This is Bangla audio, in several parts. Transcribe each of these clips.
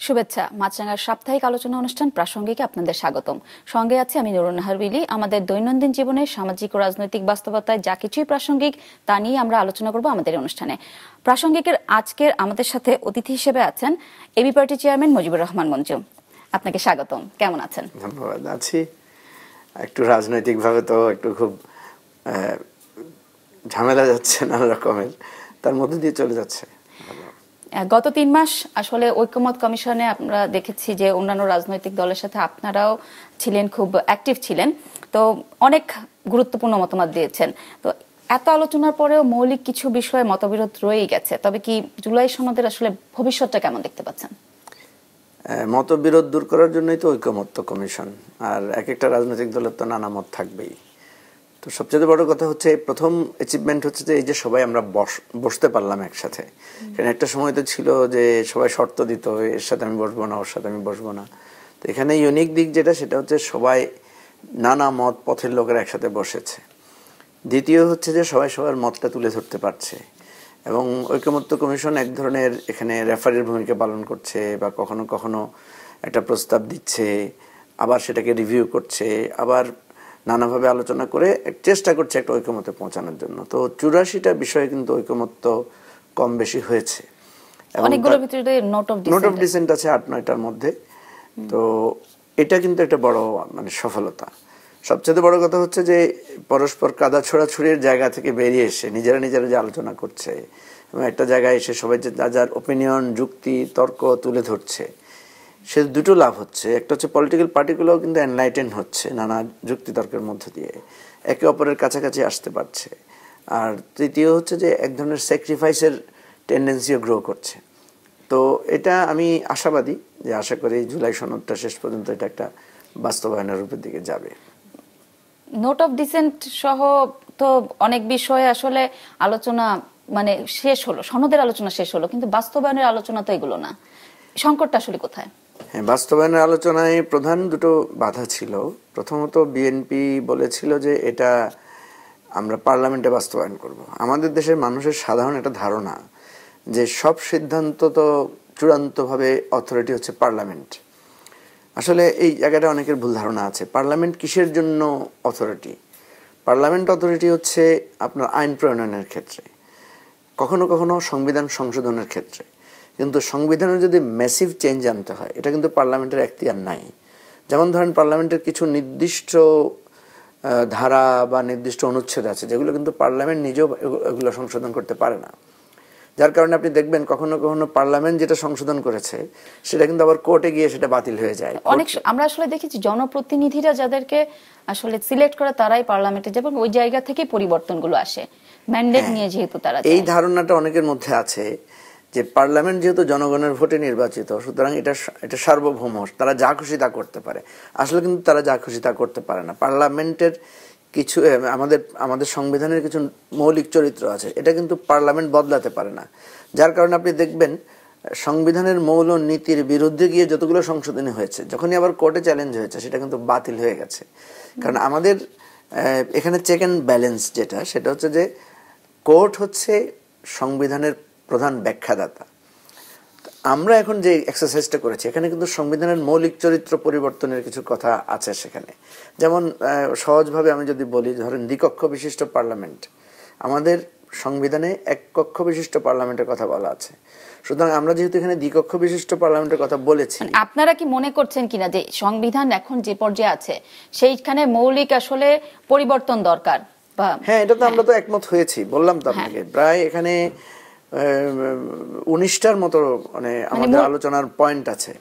শুভেচ্ছা। মাছরাঙার সাপ্তাহিক আলোচনা অনুষ্ঠান প্রাসঙ্গিকে আপনাদের স্বাগতম। সঙ্গে আছে আমি নুরুন নাহার বিলি। আমাদের দৈনন্দিন জীবনে সামাজিক ও রাজনৈতিক বাস্তবতায় যা কিছুই প্রাসঙ্গিক তা নিয়ে আমরা আলোচনা করব আমাদের অনুষ্ঠানে। প্রাসঙ্গিকের আজকের আমাদের সাথে অতিথি হিসেবে আছেন এবি পার্টি চেয়ারম্যান মুজিবুর রহমান মঞ্জু। আপনাকে স্বাগতম। কেমন আছেন? ধন্যবাদ। আছি একটু রাজনৈতিকভাবে তো একটু খুব ঝামেলা যাচ্ছে, নানা রকমের, তার মধ্যে দিয়ে চলে যাচ্ছে। গত 3 মাস আসলে ঐক্যমত কমিশনে আমরা দেখেছি যে অন্যান্য রাজনৈতিক দলের সাথে আপনারাও ছিলেন, খুব অ্যাক্টিভ ছিলেন, তো অনেক গুরুত্বপূর্ণ মতামত দিয়েছেন। তো এত আলোচনার পরেও মৌলিক কিছু বিষয়ে মতবিরোধ রয়েই গেছে। তবে কি জুলাই সনদের আসলে ভবিষ্যৎটা কেমন দেখতে পাচ্ছেন? মতবিরোধ দূর করার জন্যই তো ঐক্যমত্য কমিশন, আর এক একটা রাজনৈতিক দলের তো নানা মত থাকবেই। তো সবচেয়ে বড় কথা হচ্ছে প্রথম অ্যাচিভমেন্ট হচ্ছে যে এই যে সবাই আমরা বসতে পারলাম একসাথে। কারণ একটা সময় তো ছিল যে সবাই শর্ত দিত, এর সাথে আমি বসবো না, ওর সাথে আমি বসবো না। তো এখানে ইউনিক দিক যেটা, সেটা হচ্ছে সবাই নানা মত পথের লোকেরা একসাথে বসেছে। দ্বিতীয় হচ্ছে যে সবাই সবার মতটা তুলে ধরতে পারছে, এবং ঐকমত্য কমিশন এক ধরনের এখানে রেফারির ভূমিকা পালন করছে, বা কখনো কখনো একটা প্রস্তাব দিচ্ছে, আবার সেটাকে রিভিউ করছে, আবার নানাভাবে আলোচনা করে চেষ্টা করছে একটা ঐকমত্যে পৌঁছানোর জন্য। তো 84টা বিষয়ে কিন্তু ঐকমত্য কম বেশি হয়েছে। অনেকগুলোর ভিতরে নোট অফ ডিসেন্ট আছে 8-9টার মধ্যে। তো এটা কিন্তু একটা বড় সফলতা। সবচেয়ে বড় কথা হচ্ছে যে পরস্পর কাদা ছোড়াছুড়ির জায়গা থেকে বেরিয়ে এসে নিজেরা নিজেরা যে আলোচনা করছে, এবং একটা জায়গায় এসে সবাই যে যার ওপিনিয়ন, যুক্তি, তর্ক তুলে ধরছে, সে দুটো লাভ হচ্ছে। একটা হচ্ছে পলিটিক্যাল পার্টিগুলোও কিন্তু এনলাইটেন হচ্ছে নানা যুক্তি তর্কের মধ্য দিয়ে, একে অপরের কাছাকাছি আসতে পারছে। আর তৃতীয় হচ্ছে যে এক ধরনের স্যাক্রিফাইসের টেন্ডেন্সিও গ্রো করছে। তো এটা আমি আশাবাদী যে আশা করি জুলাই সনদটা শেষ পর্যন্ত এটা একটা বাস্তবায়নের রূপের দিকে যাবে। নোট অফ ডিসেন্ট সহ তো অনেক বিষয়ে আসলে আলোচনা শেষ হলো, সনদের আলোচনা শেষ হলো, কিন্তু বাস্তবায়নের আলোচনা তো এগুলো না। সংকটটা আসলে কোথায়? হ্যাঁ, বাস্তবায়নের আলোচনায় প্রধান দুটো বাধা ছিল। প্রথমত বিএনপি বলেছিল যে এটা আমরা পার্লামেন্টে বাস্তবায়ন করব। আমাদের দেশের মানুষের সাধারণ একটা ধারণা যে সব সিদ্ধান্ত তো চূড়ান্তভাবে অথরিটি হচ্ছে পার্লামেন্ট। আসলে এই জায়গাটা অনেকের ভুল ধারণা আছে। পার্লামেন্ট কিসের জন্য অথরিটি? পার্লামেন্ট অথরিটি হচ্ছে আপনার আইন প্রণয়নের ক্ষেত্রে, কখনো কখনো সংবিধান সংশোধনের ক্ষেত্রে। কিন্তু সংবিধানের যদি ম্যাসিভ চেঞ্জ আনতে হয়, এটা কিন্তু পার্লামেন্টের এখতিয়ার নাই। যেমন ধরেন পার্লামেন্টের কিছু নির্দিষ্ট ধারা বা নির্দিষ্ট অনুচ্ছেদ আছে যেগুলো কিন্তু পার্লামেন্ট নিজেও এগুলো সংশোধন করতে পারে না। যার কারণে আপনি দেখবেন কখনো কখনো পার্লামেন্ট যেটা সংশোধন করেছে সেটা কিন্তু আবার কোর্টে গিয়ে সেটা বাতিল হয়ে যায়। অনেক আমরা আসলে দেখেছি জনপ্রতিনিধিরা যাদেরকে আসলে সিলেক্ট করে তারাই পার্লামেন্টে যাবেন, ওই জায়গা থেকে পরিবর্তনগুলো আসে, ম্যান্ডেট নিয়ে যেহেতু তারা। এই ধারণাটা অনেকের মধ্যে আছে যে পার্লামেন্ট যেহেতু জনগণের ভোটে নির্বাচিত, সুতরাং এটা সার্বভৌম, তারা যা খুশি তা করতে পারে। আসলে কিন্তু তারা যা খুশি তা করতে পারে না। পার্লামেন্টের কিছু আমাদের সংবিধানের কিছু মৌলিক চরিত্র আছে, এটা কিন্তু পার্লামেন্ট বদলাতে পারে না। যার কারণে আপনি দেখবেন সংবিধানের মৌল নীতির বিরুদ্ধে গিয়ে যতগুলো সংশোধনী হয়েছে, যখনই আবার কোর্টে চ্যালেঞ্জ হয়েছে সেটা কিন্তু বাতিল হয়ে গেছে। কারণ আমাদের এখানে চেক অ্যান্ড ব্যালেন্স যেটা, সেটা হচ্ছে যে কোর্ট হচ্ছে সংবিধানের প্রধান ব্যাখ্যাদাতা। আমরা এখন যে এক্সারসাইজটা করেছি, এখানে কিন্তু সংবিধানের মৌলিক চরিত্র পরিবর্তনের কিছু কথা আছে সেখানে। যেমন সহজভাবে আমি যদি বলি, ধরেন দ্বিকক্ষ বিশিষ্ট পার্লামেন্ট, আমাদের সংবিধানে এক কক্ষ বিশিষ্ট পার্লামেন্টের কথা বলা আছে। সুতরাং আমরা যেহেতু এখানে দ্বিকক্ষ বিশিষ্ট পার্লামেন্টের কথা বলেছি, আপনারা কি মনে করছেন কিনা যে সংবিধান এখন যে পর্যায়ে আছে সেইখানে মৌলিক আসলে পরিবর্তন দরকার? হ্যাঁ, এটা তো আমরা তো একমত হয়েছি, বললাম তো আপনাকে। প্রায় এখানে 19টার মতো আমাদের আলোচনার পয়েন্ট আছে,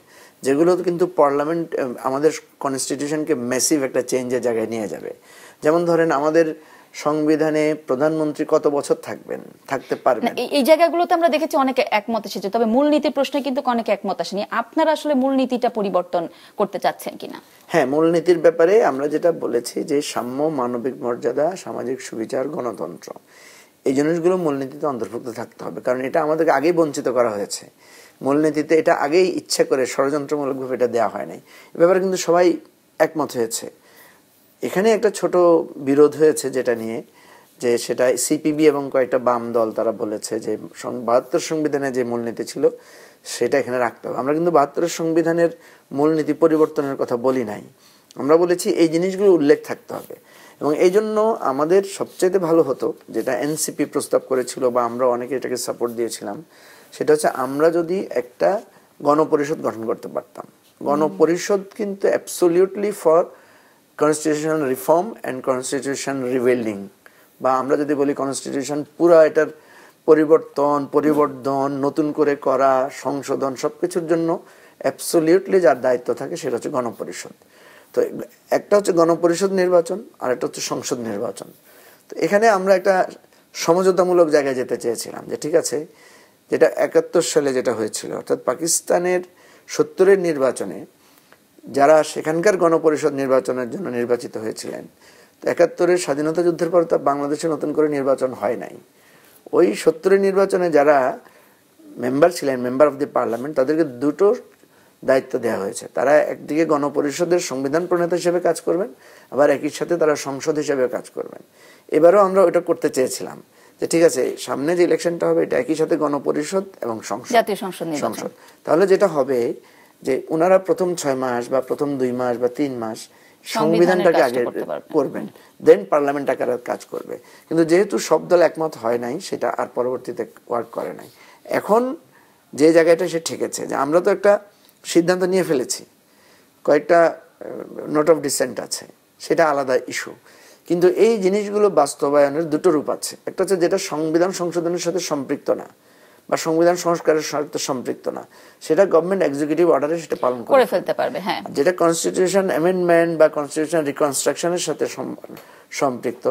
যেগুলো কিন্তু পার্লামেন্ট আমাদের কনস্টিটিউশনকে ম্যাসিভ একটা চেঞ্জের জায়গায় নিয়ে যাবে। যেমন ধরেন আমাদের সংবিধানে প্রধানমন্ত্রী কত বছর থাকতে পারবেন, এই জায়গাগুলোতে আমরা দেখেছি অনেকে একমত এসেছে। তবে মূলনীতি প্রশ্নে কিন্তু অনেকে একমত আসেনি। আপনারা আসলে মূলনীতিটা পরিবর্তন করতে চাচ্ছেন কিনা? হ্যাঁ, মূলনীতির ব্যাপারে আমরা যেটা বলেছি যে সাম্য, মানবিক মর্যাদা, সামাজিক সুবিচার, গণতন্ত্র, এই জিনিসগুলো মূলনীতিতে অন্তর্ভুক্ত থাকতে হবে। কারণ এটা আমাদেরকে আগেই বঞ্চিত করা হয়েছে। মূলনীতিতে এটা আগেই ইচ্ছা করে ষড়যন্ত্রমূলকভাবে এটা দেওয়া হয় নাই। এ ব্যাপারে কিন্তু সবাই একমত হয়েছে। এখানে একটা ছোট বিরোধ হয়েছে যেটা নিয়ে, যে সেটা সিপিবি এবং কয়েকটা বাম দল তারা বলেছে যে 72 সংবিধানে যে মূলনীতি ছিল সেটা এখানে রাখতে হবে। আমরা কিন্তু 72-এর সংবিধানের মূলনীতি পরিবর্তনের কথা বলি নাই, আমরা বলেছি এই জিনিসগুলো উল্লেখ থাকতে হবে। এবং এই জন্য আমাদের সবচেয়ে ভালো হতো যেটা এনসিপি প্রস্তাব করেছিল বা আমরা অনেকে এটাকে সাপোর্ট দিয়েছিলাম, সেটা হচ্ছে আমরা যদি একটা গণপরিষদ গঠন করতে পারতাম। গণপরিষদ কিন্তু absolutely for constitution reform and constitution rebuilding, বা আমরা যদি বলি কনস্টিটিউশন পুরা এটার পরিবর্তন নতুন করে করা, সংশোধন সবকিছুর জন্য অ্যাবসলিউটলি যার দায়িত্ব থাকে সেটা হচ্ছে গণপরিষদ। তো একটা হচ্ছে গণপরিষদ নির্বাচন আর একটা হচ্ছে সংসদ নির্বাচন। তো এখানে আমরা একটা সমঝোতামূলক জায়গায় যেতে চেয়েছিলাম যে ঠিক আছে, যেটা 71 সালে যেটা হয়েছিল, অর্থাৎ পাকিস্তানের 70-এর নির্বাচনে যারা সেখানকার গণপরিষদ নির্বাচনের জন্য নির্বাচিত হয়েছিলেন, তো 71-এর স্বাধীনতা যুদ্ধের পর তো বাংলাদেশে নতুন করে নির্বাচন হয় নাই। ওই 70-এর নির্বাচনে যারা মেম্বার ছিলেন, মেম্বার অফ দি পার্লামেন্ট, তাদেরকে দুটো দায়িত্ব দেওয়া হয়েছে। তারা একদিকে গণপরিষদের সংবিধান প্রণেতা হিসেবে কাজ করবেন, আবার একই সাথে তারা সংসদ হিসেবে কাজ করবেন। এবারও আমরা ওটা করতে চেয়েছিলাম যে ঠিক আছে, সামনে যে ইলেকশনটা হবে এটা একই সাথে গণপরিষদ এবং জাতীয় সংসদ। তাহলে যেটা হবে যে ওনারা প্রথম 6 মাস বা প্রথম 2 মাস বা 3 মাস সংবিধানটাকে আগে করবেন, দেন পার্লামেন্ট আকারে কাজ করবে। কিন্তু যেহেতু সব দল একমত হয় নাই, সেটা আর পরবর্তীতে ওয়ার্ক করে নাই। এখন যে জায়গাটা সে ঠেকেছে যে আমরা তো একটা সিদ্ধান্ত নিয়ে ফেলেছি, কয়েকটা নোট অফ ডিসেন্ট আছে, সেটা আলাদা ইস্যু। কিন্তু এই জিনিসগুলো বাস্তবায়নের দুটো রূপ আছে। একটা হচ্ছে যেটা সংবিধান সংশোধনের সাথে সম্পৃক্ত না বা সংবিধান সংস্কারের সাথে সম্পৃক্ত না, সেটা গভর্নমেন্ট এক্সিকিউটিভ অর্ডারে সেটা পালন করে ফেলতে পারবে। হ্যাঁ, যেটা কনস্টিটিউশন অ্যামেন্ডমেন্ট বা কনস্টিটিউশন রিকনস্ট্রাকশনের সাথে সম্পৃক্ত,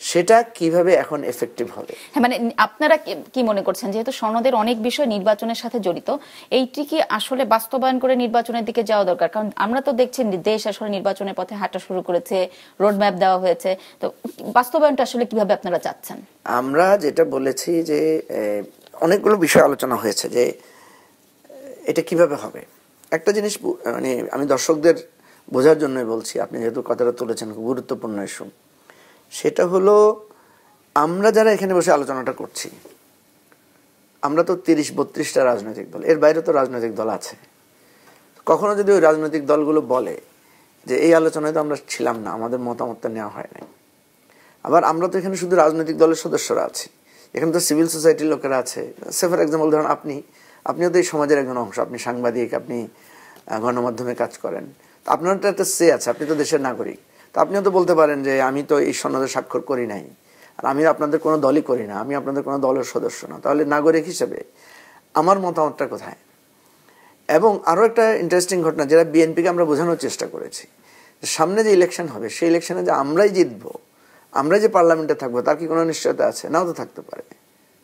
সেটা কিভাবে এখন এফেক্টিভ হবে। হ্যাঁ, মানে আপনারা কি মনে করছেন, যেহেতু সনদের অনেক বিষয় নির্বাচনের সাথে জড়িত, এইটি কি আসলে বাস্তবায়ন করে নির্বাচনের দিকে যাওয়া দরকার? কারণ আমরা তো দেখছি দেশ আসলে নির্বাচনের পথে হাঁটা শুরু করেছে, রোড ম্যাপ দেওয়া হয়েছে, তো বাস্তবায়নটা আসলে কিভাবে আপনারা চাচ্ছেন? আমরা যেটা বলেছি যে অনেকগুলো বিষয় আলোচনা হয়েছে যে এটা কিভাবে হবে। একটা জিনিস মানে আমি দর্শকদের বোঝার জন্যই বলছি, আপনি যেহেতু কথাটা তুলেছেন, খুব গুরুত্বপূর্ণ ইস্যু। সেটা হলো আমরা যারা এখানে বসে আলোচনাটা করছি, আমরা তো 30-32টা রাজনৈতিক দল, এর বাইরে তো রাজনৈতিক দল আছে। কখনো যদি ওই রাজনৈতিক দলগুলো বলে যে এই আলোচনায় তো আমরা ছিলাম না, আমাদের মতামতটা নেওয়া হয় নাই, আবার আমরা তো এখানে শুধু রাজনৈতিক দলের সদস্যরা আছি, এখানে তো সিভিল সোসাইটির লোকেরা আছে। সে ফর এক্সাম্পল ধরুন আপনিও তো এই সমাজের একজন অংশ, আপনি সাংবাদিক, আপনি গণমাধ্যমে কাজ করেন, তো আপনার তো একটা সে আছে, আপনি তো দেশের নাগরিক। তো আপনিও তো বলতে পারেন যে আমি তো এই সনদে স্বাক্ষর করি নাই, আর আমি আপনাদের কোনো দলই করি না, আমি আপনাদের কোনো দলের সদস্য না, তাহলে নাগরিক হিসেবে আমার মতামতটা কোথায়? এবং আরও একটা ইন্টারেস্টিং ঘটনা, যেটা বিএনপিকে আমরা বোঝানোর চেষ্টা করেছি, সামনে যে ইলেকশন হবে সেই ইলেকশনে যে আমরাই জিতবো, আমরা যে পার্লামেন্টে থাকবো, তার কি কোনো নিশ্চয়তা আছে? নাও তো থাকতে পারে।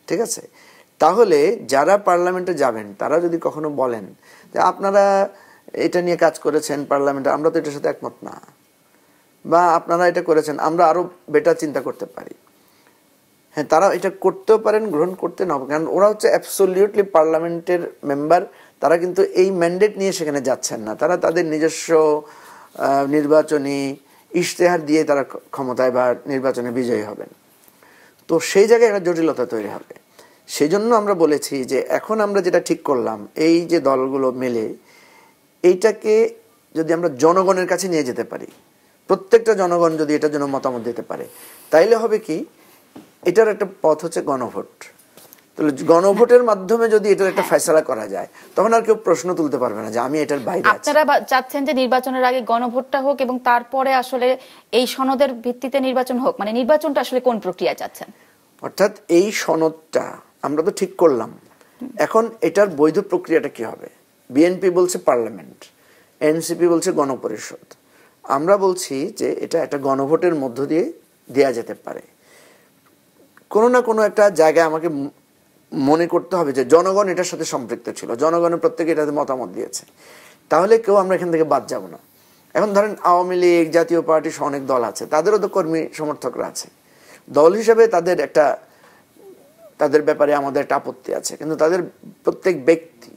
ঠিক আছে, তাহলে যারা পার্লামেন্টে যাবেন তারা যদি কখনো বলেন যে আপনারা এটা নিয়ে কাজ করেছেন পার্লামেন্টে, আমরা তো এটার সাথে একমত না, বা আপনারা এটা করেছেন, আমরা আরো বেটার চিন্তা করতে পারি, হ্যাঁ, তারা এটা করতেও পারেন, গ্রহণ করতে না, কারণ ওরা হচ্ছে অ্যাবসলিউটলি পার্লামেন্টের মেম্বার। তারা কিন্তু এই ম্যান্ডেট নিয়ে সেখানে যাচ্ছেন না, তারা তাদের নিজস্ব নির্বাচনী ইশতেহার দিয়ে তারা ক্ষমতায় বা নির্বাচনে বিজয়ী হবেন। তো সেই জায়গায় একটা জটিলতা তৈরি হবে। সেই জন্য আমরা বলেছি যে এখন আমরা যেটা ঠিক করলাম, এই যে দলগুলো মিলে এইটাকে যদি আমরা জনগণের কাছে নিয়ে যেতে পারি, প্রত্যেকটা জনগণ যদি এটার জন্য মতামত দিতে পারে, তাইলে হবে কি, এটার একটা পথ হচ্ছে গণভোট। তাহলে গণভোটের মাধ্যমে যদি এটার একটা ফয়সালা করা যায়, তখন আর কেউ প্রশ্ন তুলতে পারবে না যে আমি এটার বাইরে আছি। আপনারা চাচ্ছেন যে নির্বাচনের আগে গণভোটটা হোক এবং তারপরে আসলে এই সনদের ভিত্তিতে নির্বাচন হোক, মানে নির্বাচনটা আসলে কোন প্রক্রিয়া চাচ্ছেন? অর্থাৎ এই সনদটা আমরা তো ঠিক করলাম, এখন এটার বৈধ প্রক্রিয়াটা কি হবে? বিএনপি বলছে পার্লামেন্ট, এনসিপি বলছে গণপরিষদ, আমরা বলছি যে এটা একটা গণভোটের মধ্য দিয়ে দেয়া যেতে পারে। কোনো না কোনো একটা জায়গায় আমাকে মনে করতে হবে যে জনগণ এটার সাথে সম্পৃক্ত ছিল, জনগণের প্রত্যেকে এটাতে মতামত দিয়েছে, তাহলে কেউ আমরা এখান থেকে বাদ যাব না। এখন ধরেন আওয়ামী লীগ, জাতীয় পার্টি সহ অনেক দল আছে, তাদেরও তো কর্মী সমর্থকরা আছে, দল হিসেবে তাদের ব্যাপারে আমাদের একটা আপত্তি আছে, কিন্তু তাদের প্রত্যেক ব্যক্তি,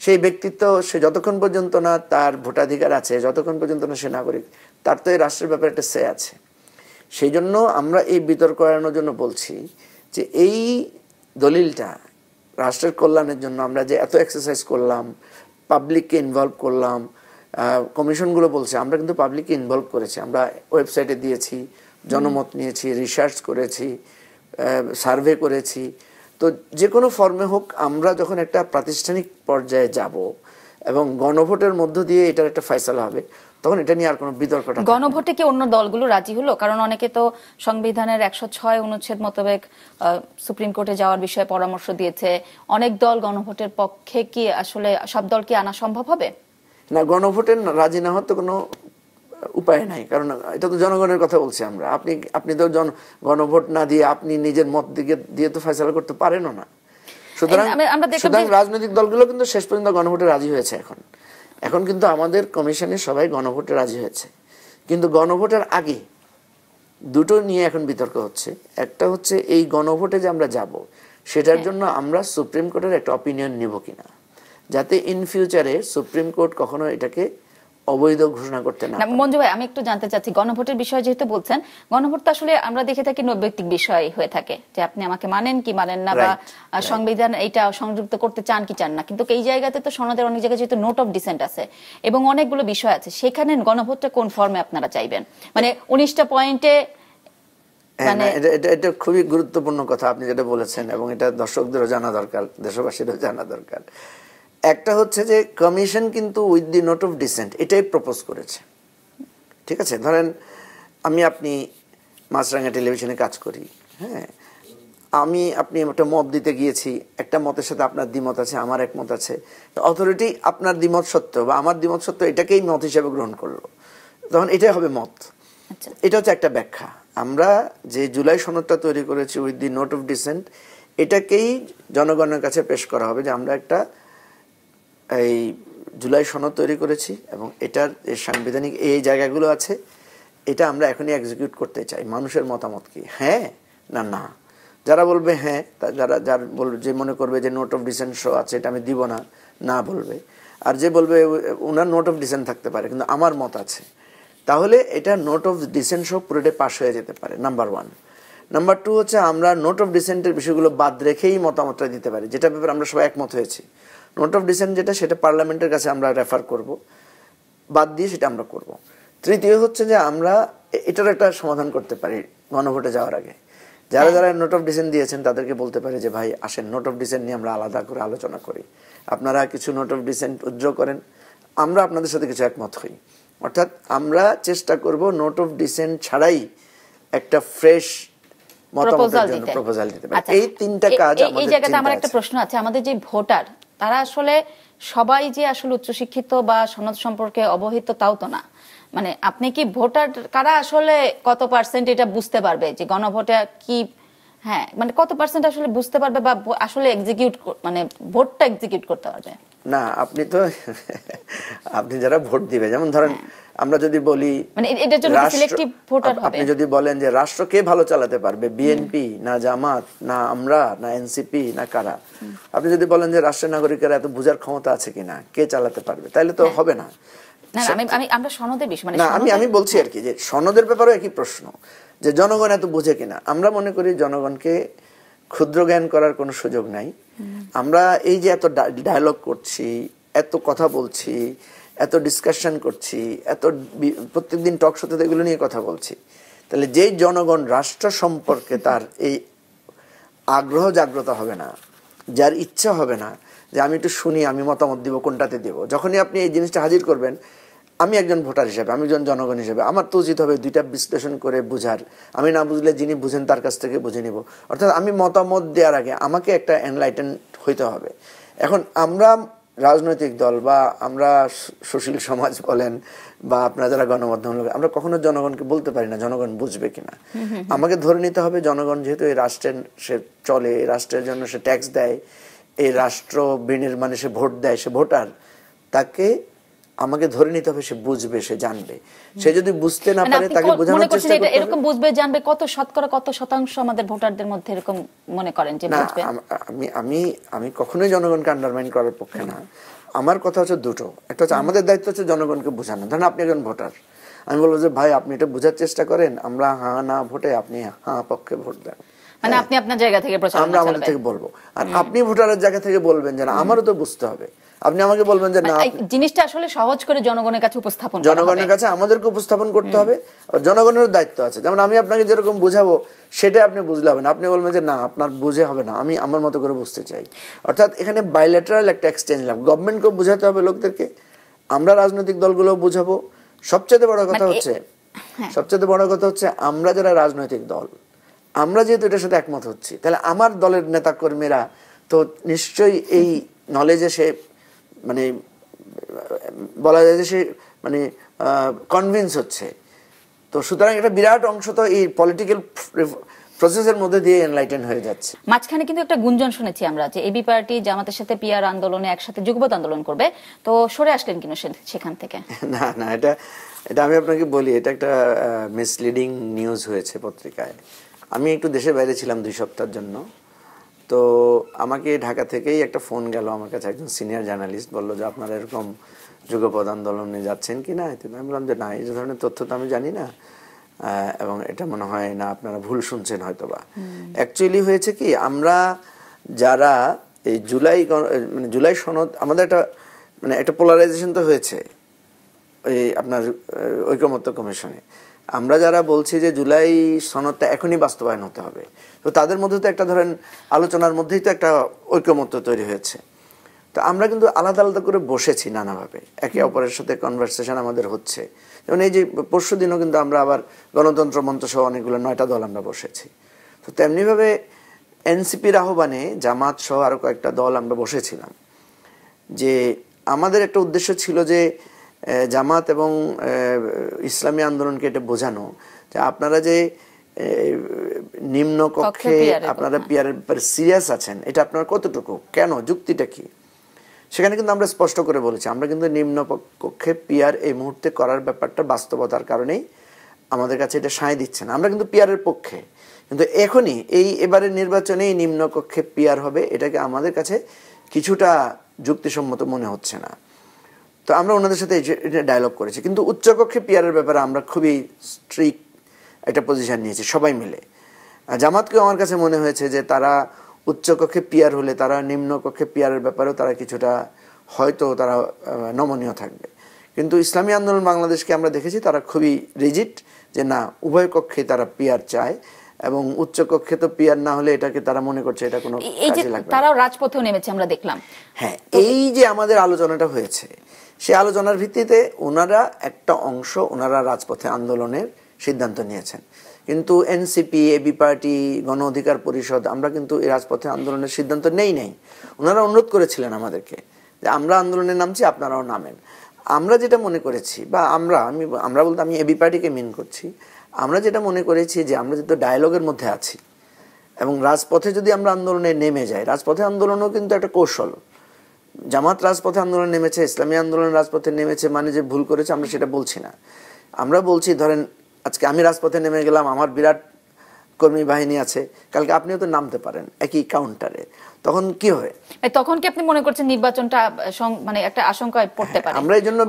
সেই ব্যক্তিত্ব, সে যতক্ষণ পর্যন্ত না তার ভোটাধিকার আছে, যতক্ষণ পর্যন্ত না সে নাগরিক, তার তো এই রাষ্ট্রের ব্যাপারে একটা সে আছে। সেই জন্য আমরা এই বিতর্ক এড়ানোর জন্য বলছি যে এই দলিলটা রাষ্ট্রের কল্যাণের জন্য আমরা যে এত এক্সারসাইজ করলাম, পাবলিককে ইনভলভ করলাম, কমিশনগুলো বলছে আমরা কিন্তু পাবলিককে ইনভলভ করেছি, আমরা ওয়েবসাইটে দিয়েছি, জনমত নিয়েছি, রিসার্চ করেছি, সার্ভে করেছি। তো যে কোনো ফর্মে হোক আমরা যখন একটা প্রাতিষ্ঠানিক পর্যায়ে যাব এবং গণভোটের মধ্য দিয়ে এটার একটা ফয়সালা হবে, তখন এটা নিয়ে আর কোনো বিতর্কটা। গণভোটে কি অন্য দলগুলো রাজি হলো? কারণ অনেকে তো সংবিধানের 106 অনুচ্ছেদ মোতাবেক সুপ্রিম কোর্টে যাওয়ার বিষয়ে পরামর্শ দিয়েছে। অনেক দল গণভোটের পক্ষে। কি আসলে সব দল কি আনা সম্ভব হবে? না, গণভোটের রাজি না হওয়ার তো কোনো উপায় নাই, কারণ এটা তো জনগণের কথা বলছি আমরা। আপনি তো গণভোট না দিয়ে আপনি নিজের মত দিয়ে তো ফয়সালা করতে পারেনও না। সুতরাং রাজনৈতিক দলগুলো কিন্তু শেষ পর্যন্ত গণভোটে রাজি হয়েছে। এখন কিন্তু আমাদের কমিশনে সবাই গণভোটে রাজি হয়েছে, কিন্তু গণভোটের আগে দুটো নিয়ে এখন বিতর্ক হচ্ছে। একটা হচ্ছে এই গণভোটে যে আমরা যাব সেটার জন্য আমরা সুপ্রিম কোর্টের একটা অপিনিয়ন নিব কিনা, যাতে ইন ফিউচারে সুপ্রিম কোর্ট কখনো এটাকে অবৈধ ঘোষণা করতে না। মঞ্জু ভাই, আমি একটু জানতে চাচ্ছি, গণভোটের বিষয় যেহেতু বলছেন, গণভোট তো আসলে আমরা দেখে থাকি নৈতিক বিষয় হয়ে থাকে, যে আপনি আমাকে মানেন কি মানেন না, বা সংবিধান এইটা সংযুক্ত করতে চান কি চান না। কিন্তু এই জায়গাতে তো সনদের অনেক জায়গায় যেহেতু নোট অফ ডিসেন্ট আছে এবং অনেকগুলো বিষয় আছে, সেখানে গণভোটটা কোন ফর্মে আপনারা চাইবেন? মানে 19টা পয়েন্টে। এটা খুবই গুরুত্বপূর্ণ কথা আপনি যেটা বলেছেন, এবং এটা দর্শকদেরও জানা দরকার, দেশবাসীরও জানা দরকার। একটা হচ্ছে যে কমিশন কিন্তু with the note of dissent এটাই প্রপোজ করেছে। ঠিক আছে, ধরেন আপনি মাছরাঙা টেলিভিশনে কাজ করি, হ্যাঁ, আপনি একটা মত দিতে গিয়েছি, একটা মতের সাথে আপনার দ্বিমত আছে, আমার এক মত আছে, অথরিটি আপনার দ্বিমত সত্য বা আমার দ্বিমত সত্য এটাকেই মত হিসেবে গ্রহণ করলো, তখন এটাই হবে মত। এটা হচ্ছে একটা ব্যাখ্যা। আমরা যে জুলাই সনদটা তৈরি করেছি with the note of dissent, এটাকেই জনগণের কাছে পেশ করা হবে যে আমরা একটা এই জুলাই সনদ তৈরি করেছি এবং এটার সাংবিধানিক এই জায়গাগুলো আছে, এটা আমরা এখনই এক্সিকিউট করতে চাই। মানুষের মতামত কি, হ্যাঁ না না? যারা বলবে হ্যাঁ, যার বলবে, যে মনে করবে যে নোট অফ ডিসেন্ট শো আছে এটা আমি দিব না, না বলবে। আর যে বলবে ওনার নোট অফ ডিসেন্ট থাকতে পারে কিন্তু আমার মত আছে, তাহলে এটা নোট অফ ডিসেন্ট শো পুরোটাই পাস হয়ে যেতে পারে, নাম্বার 1। নাম্বার 2 হচ্ছে আমরা নোট অফ ডিসেন্টের বিষয়গুলো বাদ রেখেই মতামতটা দিতে পারি, যেটা ব্যাপারে আমরা সবাই একমত হয়েছি। নোট অফ ডিসেন্ট যেটা, সেটা পার্লামেন্টের কাছে আমরা রেফার করব, বাদ দিয়ে সেটা আমরা করব। তৃতীয় হচ্ছে যে আমরা এটার একটা সমাধান করতে পারি গণভোটে যাওয়ার আগে। যারা যারা নোট অফ ডিসেন্ট দিয়েছেন তাদেরকে বলতে পারি যে ভাই আসেন, নোট অফ ডিসেন্ট নিয়ে আমরা আলাদা করে আলোচনা করি, আপনারা কিছু নোট অফ ডিসেন্ট উইথড্র করেন, আমরা আপনাদের সাথে কিছু একমত হই। অর্থাৎ আমরা চেষ্টা করব নোট অফ ডিসেন্ট ছাড়াই একটা ফ্রেশ মতামতের জন্য প্রপোজাল দিতে পারি। এই তিনটা কাজ আমাদের। এই জায়গাতে আমার একটা প্রশ্ন আছে, আমাদের যে ভোটার তারা আসলে সবাই যে আসলে উচ্চশিক্ষিত বা সনদ সম্পর্কে অবহিত তাও তো না। মানে আপনি কি ভোটার কারা আসলে কত পার্সেন্ট এটা বুঝতে পারবে যে গণভোটে কি, হ্যাঁ মানে কত পার্সেন্ট আসলে বুঝতে পারবে বা আসলে এক্সিকিউট, মানে ভোটটা এক্সিকিউট করতে পারবে? না, আপনি যারা ভোট দিবে, যেমন ধরেন আমরা যদি বলি, মানে এটার জন্য সিলেক্টিভ ভোটার হবে। আপনি যদি বলেন যে রাষ্ট্র কে ভালো চালাতে পারবে, বিএনপি না জামাত না আমরা না এনসিপি না কারা, আপনি যদি বলেন যে রাষ্ট্রের নাগরিকেরা এত বুঝার ক্ষমতা আছে কিনা, কে চালাতে পারবে, তাহলে তো হবে না। আমরা সনদের বিষয়, মানে আমি বলছি আর কি, যে সনদের ব্যাপারেও একই প্রশ্ন, যে জনগণ এত বুঝে কিনা। আমরা মনে করি জনগণকে ক্ষুদ্র জ্ঞান করার কোনো সুযোগ নাই। আমরা এই যে এত ডায়ালগ করছি, এত কথা বলছি, এত ডিসকাশন করছি, প্রত্যেকদিন টক শোতে এগুলো নিয়ে কথা বলছি, তাহলে যেই জনগণ রাষ্ট্র সম্পর্কে তার এই আগ্রহ জাগ্রত হবে না, যার ইচ্ছা হবে না যে আমি একটু শুনি, আমি মতামত দিব, কোনটাতে দিব, যখনই আপনি এই জিনিসটা হাজির করবেন, আমি একজন ভোটার হিসেবে, আমি একজন জনগণ হিসেবে আমার তো উচিত হবে দুইটা বিশ্লেষণ করে বুঝার। আমি না বুঝলে যিনি বুঝেন তার কাছ থেকে বুঝে নিব। অর্থাৎ আমি মতামত দেওয়ার আগে আমাকে একটা এনলাইটেন হইতে হবে। এখন আমরা রাজনৈতিক দল বা আমরা সুশীল সমাজ বলেন বা আপনারা যারা গণমাধ্যম লোক, আমরা কখনো জনগণকে বলতে পারি না জনগণ বুঝবে কিনা। আমাকে ধরে নিতে হবে জনগণ যেহেতু এই রাষ্ট্রের সে চলে, এই রাষ্ট্রের জন্য সে ট্যাক্স দেয়, এই রাষ্ট্র বিনির্মাণে সে ভোট দেয়, সে ভোটার, তাকে আমাকে ধরে নিতে হবে সে বুঝবে, সে জানবে। সে যদি বুঝতে না পারে তাকে বোঝানোর চেষ্টা করতে হবে। এরকম বুঝবে জানবে কত শতকরা, কত শতাংশ আমাদের ভোটারদের মধ্যে এরকম মনে করেন যে বুঝবে? আমি কখনোই জনগণকে আন্ডারমাইন করার পক্ষে না। আমার কথা হচ্ছে দুটো, একটা হচ্ছে আমাদের দায়িত্ব হচ্ছে জনগণকে বোঝানো। ধরেন আপনি একজন ভোটার, আমি বলবো যে ভাই আপনি এটা বোঝার চেষ্টা করেন, আমরা হ্যাঁ না ভোটে আপনি হ্যাঁ পক্ষে ভোট দেন। মানে আপনি আপনার জায়গা থেকে প্রচারণা আমরা আমাদের থেকে বলবো, আর আপনি ভোটারের জায়গা থেকে বলবেন যে না আমারও তো বুঝতে হবে। আপনি আমাকে বলবেন যে না, জিনিসটা আসলে সহজ করে জনগণের কাছে উপস্থাপন, জনগণের কাছে আমাদেরকে উপস্থাপন করতে হবে। জনগণের দায়িত্ব আছে, যেমন আমি আপনাকে যেরকম বুঝাবো সেটা আপনি বুঝলে হবে না, আপনি বলবেন যে না আপনার বুঝে হবে না, আমি আমার মতো করে বুঝতে চাই। অর্থাৎ এখানে বাইলেটারাল একটা এক্সচেঞ্জ লাভ, গভর্নমেন্টকেও বুঝাতে হবে লোকদেরকে, আমরা রাজনৈতিক দলগুলো বুঝাবো। সবচেয়ে বড় কথা হচ্ছে আমরা যারা রাজনৈতিক দল, আমরা যেহেতু এটার সাথে একমত হচ্ছি, তাহলে আমার দলের নেতা কর্মীরা তো নিশ্চয়ই এই নলেজে সে মানে বলা যায় যে সে মানে কনভিন্স হচ্ছে। তো সুতরাং একটা বিরাট অংশ তো এই পলিটিক্যাল প্রসেসের মধ্যে দিয়ে এনলাইটেন হয়ে যাচ্ছে। মাঝখানে কিন্তু একটা গুঞ্জন শুনেছি আমরা যে এবি পার্টি জামাতের সাথে পিআর আন্দোলনে একসাথে যুগপৎ আন্দোলন করবে, তো সরে আসলেন কিনা সেখান থেকে? না না, এটা আমি আপনাকে বলি, এটা একটা মিসলিডিং নিউজ হয়েছে পত্রিকায়। আমি একটু দেশের বাইরে ছিলাম 2 সপ্তাহের জন্য, তো আমাকে ঢাকা থেকেই একটা ফোন গেল আমার কাছে, একজন সিনিয়র জার্নালিস্ট বললো যে আপনারা এরকম যুগপৎ আন্দোলনে যাচ্ছেন কিনা। আমি বললাম যে না, এই ধরনের তথ্য তো আমি জানি না, এবং এটা মনে হয় না আপনারা ভুল শুনছেন হয়তো বা। অ্যাকচুয়ালি হয়েছে কি, আমরা যারা এই জুলাই সনদ, আমাদের একটা পোলারাইজেশন তো হয়েছে এই আপনার ঐকমত্য কমিশনে। আমরা যারা বলছি যে জুলাই সনদটা এখনই বাস্তবায়ন হতে হবে, তো তাদের মধ্যে তো একটা ধরেন আলোচনার মধ্যেই তো একটা ঐকমত্য তৈরি হয়েছে। তো আমরা কিন্তু আলাদা আলাদা করে বসেছি নানাভাবে, একে অপরের সাথে কনভারসেশন আমাদের হচ্ছে। যেমন এই যে পরশু দিনও কিন্তু আমরা আবার গণতন্ত্র মঞ্চ সহ অনেকগুলো 9টা দল আমরা বসেছি। তো তেমনিভাবে এনসিপির আহ্বানে জামাত সহ আরো কয়েকটা দল আমরা বসেছিলাম, যে আমাদের একটা উদ্দেশ্য ছিল যে জামাত এবং ইসলামী আন্দোলনকে এটা বোঝানো যে আপনারা যে নিম্ন কক্ষে আপনারা পিয়ারের ব্যাপারে সিরিয়াস আছেন, এটা আপনার কতটুকু, কেন, যুক্তিটা কি। সেখানে কিন্তু আমরা স্পষ্ট করে বলেছি আমরা কিন্তু নিম্ন কক্ষে পিয়ার এই মুহূর্তে করার ব্যাপারটা বাস্তবতার কারণেই আমাদের কাছে এটা সায় দিচ্ছে না। আমরা কিন্তু পিয়ারের পক্ষে, কিন্তু এখনই এবারের নির্বাচনে এই নিম্ন কক্ষে পিয়ার হবে, এটাকে আমাদের কাছে কিছুটা যুক্তিসম্মত মনে হচ্ছে না। তো আমরা ওনাদের সাথে এটা ডায়লগ করেছি, কিন্তু উচ্চকক্ষে পিয়ারের ব্যাপারে আমরা খুবই স্ট্রিক্ট একটা পজিশন নিয়েছি সবাই মিলে। জামাতকে আমার কাছে মনে হয়েছে যে তারা উচ্চকক্ষে পিয়ার হলে তারা নিম্নকক্ষে পিয়ারের ব্যাপারেও তারা কিছুটা হয়তো তারা নমনীয় থাকবে। কিন্তু ইসলামী আন্দোলন বাংলাদেশকে আমরা দেখেছি তারা খুবই রিজিড, যে না উভয় কক্ষে তারা পিয়ার চায়, এবং উচ্চকক্ষে তো পিয়ার না হলে এটাকে তারা মনে করছে এটা কোনো কাজে লাগবে না। তারাও রাজপথেও নেমেছে আমরা দেখলাম। হ্যাঁ, এই যে আমাদের আলোচনাটা হয়েছে, সেই আলোচনার ভিত্তিতে ওনারা একটা অংশ ওনারা রাজপথে আন্দোলনের সিদ্ধান্ত নিয়েছেন, কিন্তু এনসিপি, এবি পার্টি, গণ অধিকার পরিষদ আমরা কিন্তু এই রাজপথে আন্দোলনের সিদ্ধান্ত নেই। ওনারা অনুরোধ করেছিলেন আমাদেরকে যে আমরা আন্দোলনে নামছি, আপনারাও নামেন। আমরা যেটা মনে করেছি, বা আমরা বলতে আমি এবি পার্টিকে মিন করছি, আমরা যেটা মনে করেছি যে আমরা যেহেতু ডায়ালগের মধ্যে আছি এবং রাজপথে যদি আমরা আন্দোলনে নেমে যাই, রাজপথে আন্দোলনও কিন্তু একটা কৌশল। জামাত রাজপথে আন্দোলন নেমেছে, ইসলামী আন্দোলন রাজপথে নেমেছে, মানে যে ভুল করেছে আমরা সেটা বলছি না। আমরা বলছি ধরেন আজকে আমি রাজপথে নেমে গেলাম, আমার বিরাট কর্মী বাহিনী আছে, কালকে আপনিও তো নামতে পারেন একই কাউন্টারে, তখন কি হয়? তখন কি আপনি মনে করছেন নির্বাচনটা মানে একটা আশঙ্কায় পড়তে পারে? আমরা এই জন্য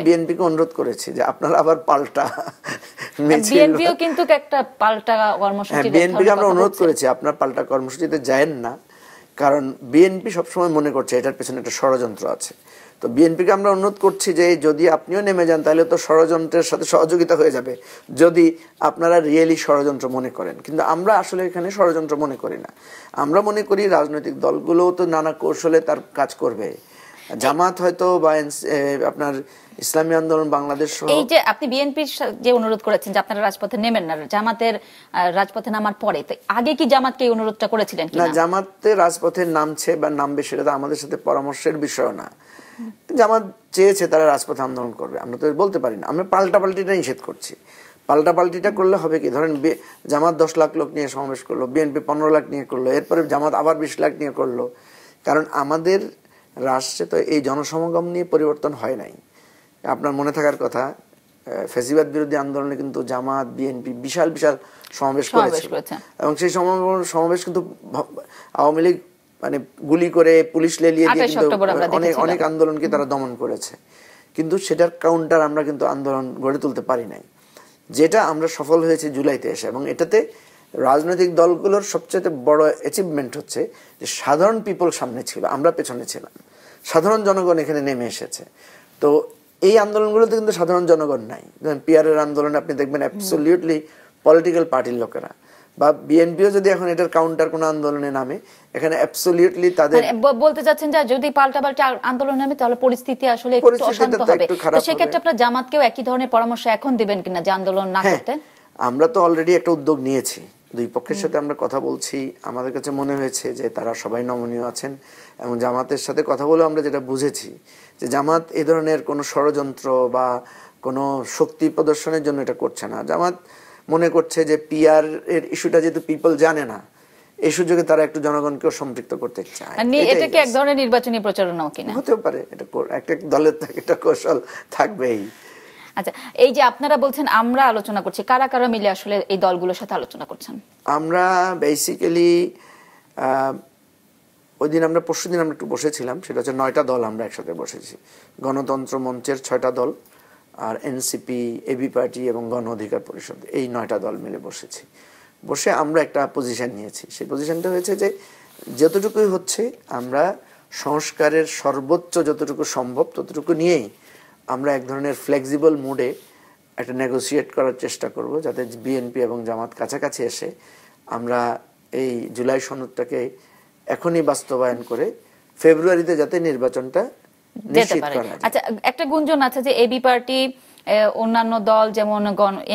বিএনপিকে অনুরোধ করেছি যে আপনারা আবার পাল্টা বিএনপিও কিন্তু একটা পাল্টা কর্মসূচি, বিএনপিকে আমরা অনুরোধ করেছি আপনার পাল্টা কর্মসূচিতে যায়েন না, কারণ বিএনপি সবসময় মনে করছে এটার পেছনে একটা ষড়যন্ত্র আছে। তো বিএনপিকে আমরা অনুরোধ করছি যে যদি আপনিও নেমে যান তাহলে তো ষড়যন্ত্রের সাথে সহযোগিতা হয়ে যাবে, যদি আপনারা রিয়েলি ষড়যন্ত্র মনে করেন। কিন্তু আমরা আসলে এখানে ষড়যন্ত্র মনে করি না। আমরা মনে করি রাজনৈতিক দলগুলোও তো নানা কৌশলে তার কাজ করবে। জামাত হয়তো বা আপনার ইসলামী আন্দোলন বাংলাদেশ, এই যে আপনি বিএনপির যে অনুরোধ করেছেন যে আপনারা রাজপথে নেমেন না, জামাতের রাজপথে নামার পরে, তো আগে কি জামাতকে এই অনুরোধটা করেছিলেন কিনা? না, জামাতে রাজপথে নামছে বা নামবে সেটা তো আমাদের সাথে পরামর্শের বিষয় না। জামাত চেয়েছে তারা রাজপথে আন্দোলন করবে, আমরা তো বলতে পারি না। আমরা পাল্টাপাল্টিটা নিষেধ করছি। পাল্টাপাল্টিটা করলে হবে কি, ধরেন জামাত 10 লাখ লোক নিয়ে সমাবেশ করলো, বিএনপি 15 লাখ নিয়ে করলো, এরপরে জামাত আবার 20 লাখ নিয়ে করলো। কারণ আমাদের রাষ্ট্রে তো এই জনসমাগম নিয়ে পরিবর্তন হয় নাই। আপনার মনে থাকার কথা, ফ্যাসিবাদ বিরোধী আন্দোলনে কিন্তু জামাত, বিএনপি বিশাল বিশাল সমাবেশ করেছিল, এবং সেই সমাবেশ কিন্তু আওয়ামী লীগ মানে গুলি করে, পুলিশ লেলিয়ে দিয়ে কিন্তু অনেক আন্দোলনকে তারা দমন করেছে। কিন্তু সেটার কাউন্টার আমরা কিন্তু আন্দোলন গড়ে তুলতে পারি নাই, যেটা আমরা সফল হয়েছে জুলাইতে এসে। এবং এটাতে রাজনৈতিক দলগুলোর সবচেয়ে বড় অ্যাচিভমেন্ট হচ্ছে যে সাধারণ পিপল সামনে ছিল, আমরা পেছনে ছিলাম, সাধারণ জনগণ এখানে নেমে এসেছে। তো এই আন্দোলনগুলোতে কিন্তু সাধারণ জনগণ নাই। পিয়ারের আন্দোলনে আপনি দেখবেন অ্যাবসলিউটলি পলিটিক্যাল পার্টির লোকেরা, বা বিএনপিও যদি এখন এটার কাউন্টার কোন আন্দোলনে নামে, এখানে অ্যাবসলিউটলি তাদের বলতে চাচ্ছেন যে যদি পাল্টা আন্দোলন নামে তাহলে পরিস্থিতি আসলে একটু অশান্ত হবে। তো সেক্ষেত্রে আপনার জামাতকেও একই ধরনের পরামর্শ এখন দিবেন কিনা যে আন্দোলন না করতে? আমরা তো অলরেডি একটা উদ্যোগ নিয়েছি, দুই পক্ষের সাথে আমরা কথা বলছি। আমাদের কাছে মনে হয়েছে যে তারা সবাই নমনীয় আছেন, এবং জামাতের সাথে কথা বলে আমরা যেটা বুঝেছি যে জামাত এ ধরনের কোনো ষড়যন্ত্র বা কোনো শক্তি প্রদর্শনের জন্য এটা করছে না। জামাত মনে করছে যে পিআর এর ইস্যুটা যেহেতু পিপল জানে না, এই সুযোগে তারা একটু জনগণকেও সম্পৃক্ত করতে চায়। এটা কি এক ধরনের নির্বাচনী প্রচারণাও কিনা? হতেও পারে, এটা একটা দলের একটা কৌশল থাকবেই। আচ্ছা, এই যে আপনারা বলছেন আমরা আলোচনা করছি, কারা কারা মিলে আসলে এই দলগুলোর সাথে আলোচনা করছেন? আমরা বেসিক্যালি ওই দিন আমরা পরশুদিন আমরা একটু বসেছিলাম, সেটা হচ্ছে 9টা দল আমরা একসাথে বসেছি। গণতন্ত্র মঞ্চের 6টা দল, আর এনসিপি, এবি পার্টি এবং গণ অধিকার পরিষদ, এই 9টা দল মিলে বসেছি। বসে আমরা একটা পজিশন নিয়েছি। সেই পজিশনটা হয়েছে যে যতটুকুই হচ্ছে আমরা সংস্কারের সর্বোচ্চ যতটুকু সম্ভব ততটুকু নিয়েই আমরা এক ধরনের ফ্লেক্সিবল মুডে একটা নেগোসিয়েট করার চেষ্টা করব, যাতে বিএনপি এবং জামাত কাছাকাছি এসে আমরা এই জুলাই সনদটাকে এখনই বাস্তবায়ন করে ফেব্রুয়ারিতে যাতে নির্বাচনটা নিশ্চিত করা যায়। আচ্ছা, একটা গুঞ্জন আছে যে এবি পার্টি, অন্যান্য দল যেমন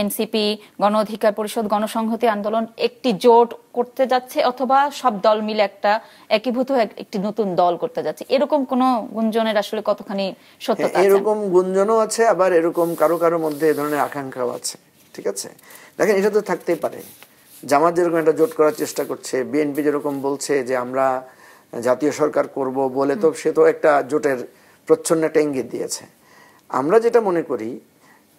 এনসিপি, গণ অধিকার পরিষদ, গণসংহতি আন্দোলন একটি জোট করতে যাচ্ছে, অথবা সব দল মিলে একটা একীভূত একটি নতুন দল করতে যাচ্ছে, এরকম কোন গুঞ্জনের আসলে কতখানি সত্যতা আছে? এরকম গুঞ্জনও আছে, আবার এরকম কারো কারো মধ্যে এই ধরনের আকাঙ্ক্ষাও আছে। ঠিক আছে, দেখেন এটা তো থাকতেই পারে। জামাত যেরকম একটা জোট করার চেষ্টা করছে, বিএনপি যেরকম বলছে যে আমরা জাতীয় সরকার করব বলে, তো সে তো একটা জোটের প্রচ্ছন্ন একটা ইঙ্গিত দিয়েছে। আমরা যেটা মনে করি,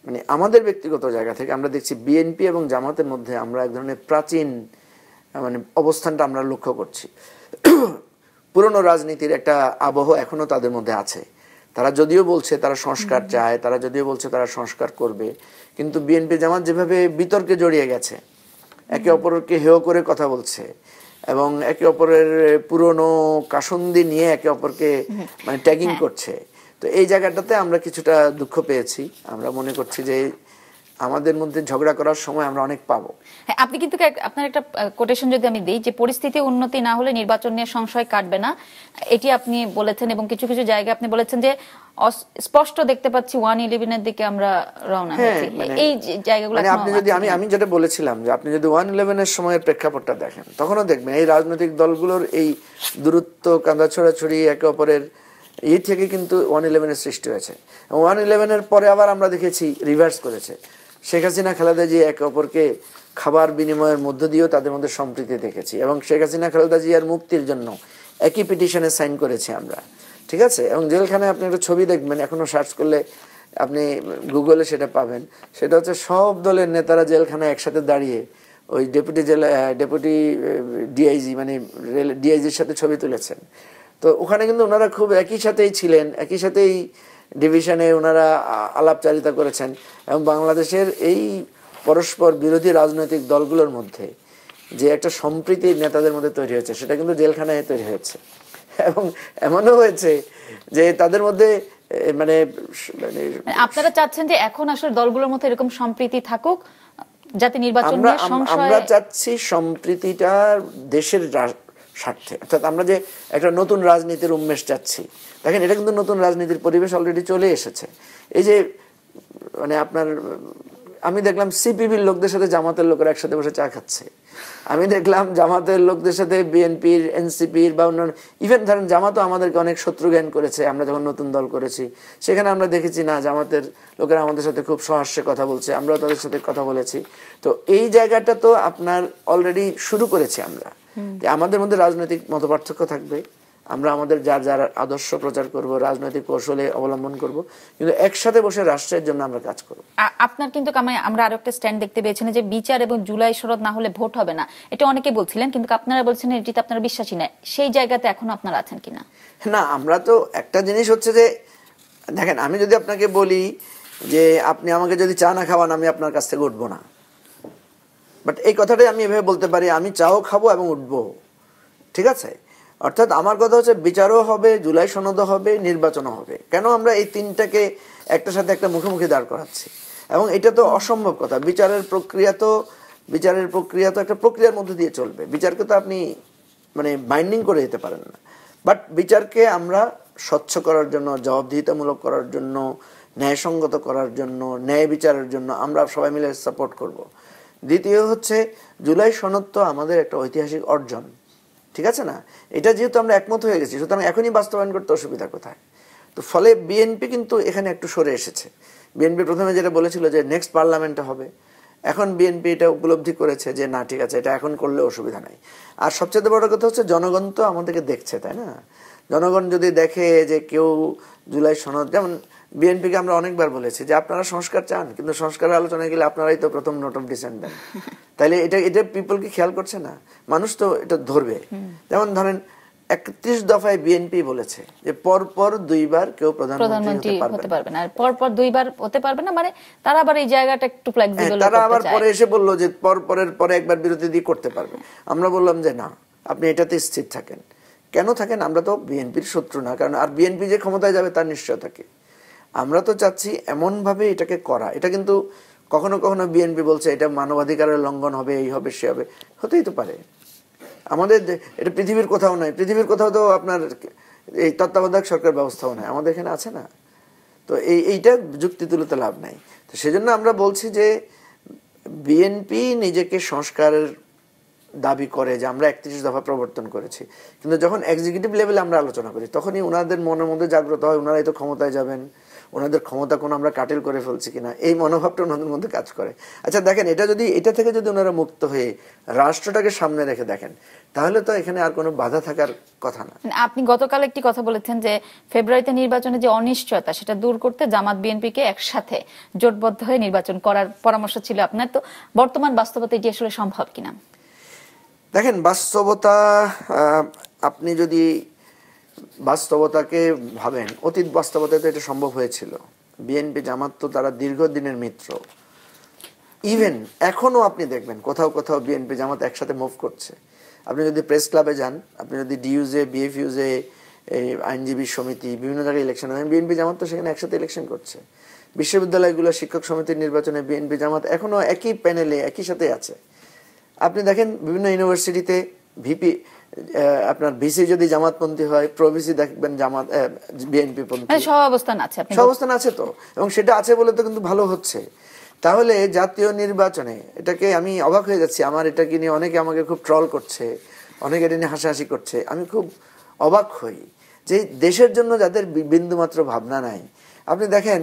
মানে আমাদের ব্যক্তিগত জায়গা থেকে আমরা দেখছি বিএনপি এবং জামাতের মধ্যে আমরা এক ধরনের প্রাচীন মানে অবস্থানটা আমরা লক্ষ্য করছি। পুরনো রাজনীতির একটা আবহ এখনো তাদের মধ্যে আছে। তারা যদিও বলছে তারা সংস্কার চায়, তারা যদিও বলছে তারা সংস্কার করবে, কিন্তু বিএনপি জামাত যেভাবে বিতর্কে জড়িয়ে গেছে, একে অপরকে হেয় করে কথা বলছে এবং একে অপরের পুরনো কাসন্দি নিয়ে একে অপরকে মানে ট্যাগিং করছে, তো এই জায়গাটাতে আমরা কিছুটা দুঃখ পেয়েছি। আমরা মনে করছি যে আমাদের মধ্যে ঝগড়া করার সময় আমরা অনেক পাবো। হ্যাঁ, আপনি কিন্তু আপনার একটা কোটেশন যদি আমি দিই, যে পরিস্থিতি উন্নতি না হলে নির্বাচন নিয়ে সংশয় কাটবে না, এটি আপনি বলেছেন। এবং কিছু কিছু জায়গায় আপনি বলেছেন যে স্পষ্ট দেখতে পাচ্ছি 111 এর দিকে আমরা রওনা হচ্ছি। এই জায়গাগুলো আপনি যদি আমি যেটা বলেছিলাম যে আপনি যদি 111 এর সময়ের প্রেক্ষাপটটা দেখেন, তখনও দেখবেন এই রাজনৈতিক দলগুলোর এই দূরত্ব, কাঁদা ছড়াছড়ি, একে অপরের এই থেকে কিন্তু 111 এর সৃষ্টি হয়েছে। 111 এর পরে আবার আমরা দেখেছি রিভার্স করেছে। শেখ হাসিনা, খালেদা জিয়া একে অপরকে খাবার বিনিময়ের মধ্য দিয়েও তাদের মধ্যে সম্প্রীতি দেখেছি, এবং শেখ হাসিনা, খালেদা জিয়ার মুক্তির জন্য একই পিটিশনে সাইন করেছি আমরা। ঠিক আছে, এবং জেলখানায় আপনি একটা ছবি দেখবেন, এখনো সার্চ করলে আপনি গুগলে সেটা পাবেন। সেটা হচ্ছে সব দলের নেতারা জেলখানায় একসাথে দাঁড়িয়ে ওই ডেপুটি ডিআইজি মানে ডিআইজির সাথে ছবি তুলেছেন। তো ওখানে কিন্তু ওনারা খুব একই সাথেই ছিলেন, একই সাথেই ডিভিশনে ওনারা আলাপচারিতা করেছেন, এবং বাংলাদেশের এই পরস্পর বিরোধী রাজনৈতিক দলগুলোর মধ্যে যে একটা সম্প্রীতি নেতাদের মধ্যে তৈরি হয়েছে, সেটা কিন্তু জেলখানায় তৈরি হয়েছে। এবং এমনও হয়েছে যে তাদের মধ্যে মানে আপনারা চাচ্ছেন যে এখন আসলে দলগুলোর মধ্যে এরকম সম্প্রীতি থাকুক, যাতে নির্বাচন আমরা চাচ্ছি সম্প্রীতিটা দেশের স্বার্থে, অর্থাৎ আমরা যে একটা নতুন রাজনীতির উন্মেষ চাচ্ছি। দেখেন, এটা কিন্তু নতুন রাজনীতির পরিবেশ অলরেডি চলে এসেছে। এই যে মানে আপনার আমি দেখলাম সিপিবির লোকদের সাথে জামাতের লোকেরা একসাথে বসে চা খাচ্ছে। আমি দেখলাম জামাতের লোকদের সাথে বিএনপির, এনসিপির বা অন্যান্য, ইভেন ধরেন জামাতও আমাদেরকে অনেক শত্রু জ্ঞান করেছে। আমরা যখন নতুন দল করেছি সেখানে আমরা দেখেছি না, জামাতের লোকেরা আমাদের সাথে খুব সহাস্যে কথা বলছে, আমরাও তাদের সাথে কথা বলেছি। তো এই জায়গাটা তো আপনার অলরেডি শুরু করেছি আমরা, যে আমাদের মধ্যে রাজনৈতিক মতপার্থক্য থাকবে, আমরা আমাদের যার যার আদর্শ প্রচার করব, রাজনৈতিক কৌশলে অবলম্বন করব, কিন্তু একসাথে বসে রাষ্ট্রের জন্য আমরা কাজ করব। আপনার কিন্তু আমরা আরো একটা স্ট্যান্ড দেখতে পেয়েছেন যে বিচার এবং জুলাই সনদ না হলে ভোট হবে না, এটা অনেকে বলছিলেন, কিন্তু আপনারা বলছেন এটিতে আপনারা বিশ্বাসী না। সেই জায়গাতে এখন আপনারা আছেন কিনা? না, আমরা তো একটা জিনিস হচ্ছে যে দেখেন, আমি যদি আপনাকে বলি যে আপনি আমাকে যদি চা না খাওয়ান, আমি আপনার কাছ থেকে উঠবো না। বাট এই কথাটাই আমি এভাবে বলতে পারি, আমি চাও খাবো এবং উঠবো, ঠিক আছে? অর্থাৎ আমার কথা হচ্ছে বিচারও হবে, জুলাই সনদও হবে, নির্বাচনও হবে। কেন আমরা এই তিনটাকে একটার সাথে একটা মুখোমুখি দাঁড় করাচ্ছি? এবং এটা তো অসম্ভব কথা। বিচারের প্রক্রিয়া তো একটা প্রক্রিয়ার মধ্যে দিয়ে চলবে। বিচারকে তো আপনি মানে বাইন্ডিং করে দিতে পারেন না। বাট বিচারকে আমরা স্বচ্ছ করার জন্য, জবাবদিহিতামূলক করার জন্য, ন্যায়সঙ্গত করার জন্য, ন্যায় বিচারের জন্য আমরা সবাই মিলে সাপোর্ট করব। দ্বিতীয় হচ্ছে জুলাই সনদ তো আমাদের একটা ঐতিহাসিক অর্জন, ঠিক আছে না? এটা যেহেতু আমরা একমত হয়ে গেছি, সুতরাং এখনই বাস্তবায়ন করতে অসুবিধা কোথায়? তো ফলে বিএনপি কিন্তু এখানে একটু সরে এসেছে। বিএনপি প্রথমে যেটা বলেছিল যে নেক্সট পার্লামেন্টে হবে, এখন বিএনপি এটা উপলব্ধি করেছে যে না, ঠিক আছে, এটা এখন করলে অসুবিধা নাই। আর সবচেয়ে বড় কথা হচ্ছে জনগণ তো আমাদেরকে দেখছে, তাই না? জনগণ যদি দেখে যে কেউ জুলাই সনদ, যেমন বিএনপিকে আমরা অনেকবার বলেছি যে আপনারা সংস্কার চান, কিন্তু সংস্কারের আলোচনায় গেলে আপনারাই তো প্রথম নোট অফ ডিসেন্ট দেন। তাইলে এটা পিপল কি খেয়াল করছে না? মানুষ তো এটা ধরবে। যেমন ধরেন 31 দফায় বিএনপি বলেছে যে পরপর দুইবার কেউ প্রধানমন্ত্রী হতে পারবে না। আর পরপর দুইবার হতে পারবে না মানে তারা আবার এই জায়গাটা একটু ফ্লেক্সিবল, তারা আবার পরে এসে বললো যে পরের পরে একবার বিরতি দিয়ে করতে পারবে। আমরা বললাম যে না, আপনি এটাতে স্থির থাকেন। কেন থাকেন? আমরা তো বিএনপির শত্রু না, কারণ আর বিএনপি যে ক্ষমতায় যাবে তার নিশ্চয়তা কি? আমরা তো চাচ্ছি এমন ভাবে এটাকে করা। এটা কিন্তু কখনো কখনো বিএনপি বলছে এটা মানবাধিকারের লঙ্ঘন হবে, এই হবে, সে হবে, হতেই তো পারে। আমাদের এটা পৃথিবীর কোথাও নাই, পৃথিবীর কোথাও তো আপনার এই তত্ত্বাবধায়ক সরকার ব্যবস্থাও নাই, আমাদের এখানে আছে না? তো এইটা যুক্তি তুলতে লাভ নাই। তো সেজন্য আমরা বলছি যে বিএনপি নিজেকে সংস্কারের দাবি করে যে আমরা 31 দফা প্রবর্তন করেছি, কিন্তু যখন এক্সিকিউটিভ লেভেলে আমরা আলোচনা করি তখনই ওনাদের মনের মধ্যে জাগ্রত হয় ওনারাই তো ক্ষমতায় যাবেন, ওনাদের ক্ষমতা কোনো আমরা কাটিল করে ফেলছি কিনা, এই মনোভাবটা ওনাদের মধ্যে কাজ করে। আচ্ছা দেখেন, এটা থেকে যদি ওনারা মুক্ত হয়ে রাষ্ট্রটাকে সামনে রেখে দেখেন, তাহলে তো এখানে আর কোনো বাধা থাকার কথা না। আপনি গতকাল একটি কথা বলেছেন যে ফেব্রুয়ারিতে নির্বাচনে যে অনিশ্চয়তা সেটা দূর করতে জামাত বিএনপিকে একসাথে জোটবদ্ধ হয়ে নির্বাচন করার পরামর্শ ছিল আপনার। তো বর্তমান বাস্তবতা এটি আসলে সম্ভব কিনা? দেখেন, বাস্তবতা, আপনি যদি বাস্তবতাকে ভাবেন, অতীত বাস্তবতায় তো এটা সম্ভব হয়েছিল। বিএনপি জামাত তো তারা দীর্ঘদিনের মিত্র। ইভেন এখনো আপনি দেখবেন কোথাও কোথাও বিএনপি জামাত একসাথে মুভ করছে। আপনি যদি প্রেস ক্লাবে যান, আপনি যদি ডিইউজে, বিএফইউজে, আইনজীবী সমিতি, বিভিন্ন জায়গায় ইলেকশন হয়, বিএনপি জামাত তো সেখানে একসাথে ইলেকশন করছে। বিশ্ববিদ্যালয়গুলো শিক্ষক সমিতির নির্বাচনে বিএনপি জামাত এখনো একই প্যানেলে একই সাথে আছে। আপনি দেখেন বিভিন্ন ইউনিভার্সিটিতে ভিপি, আপনার ভিসি যদি জামাতপন্থী হয়, প্রভিসি দেখবেন জামাত বিএনপি পন্থী। সহাবস্থান আছে তো, এবং সেটা আছে বলে তো কিন্তু ভালো হচ্ছে। তাহলে জাতীয় নির্বাচনে এটাকে আমি অবাক হয়ে যাচ্ছি। আমার এটাকে নিয়ে অনেকে আমাকে খুব ট্রল করছে, অনেকে এটা নিয়ে হাসাহাসি করছে। আমি খুব অবাক হই যে দেশের জন্য যাদের বিন্দুমাত্র ভাবনা নাই। আপনি দেখেন,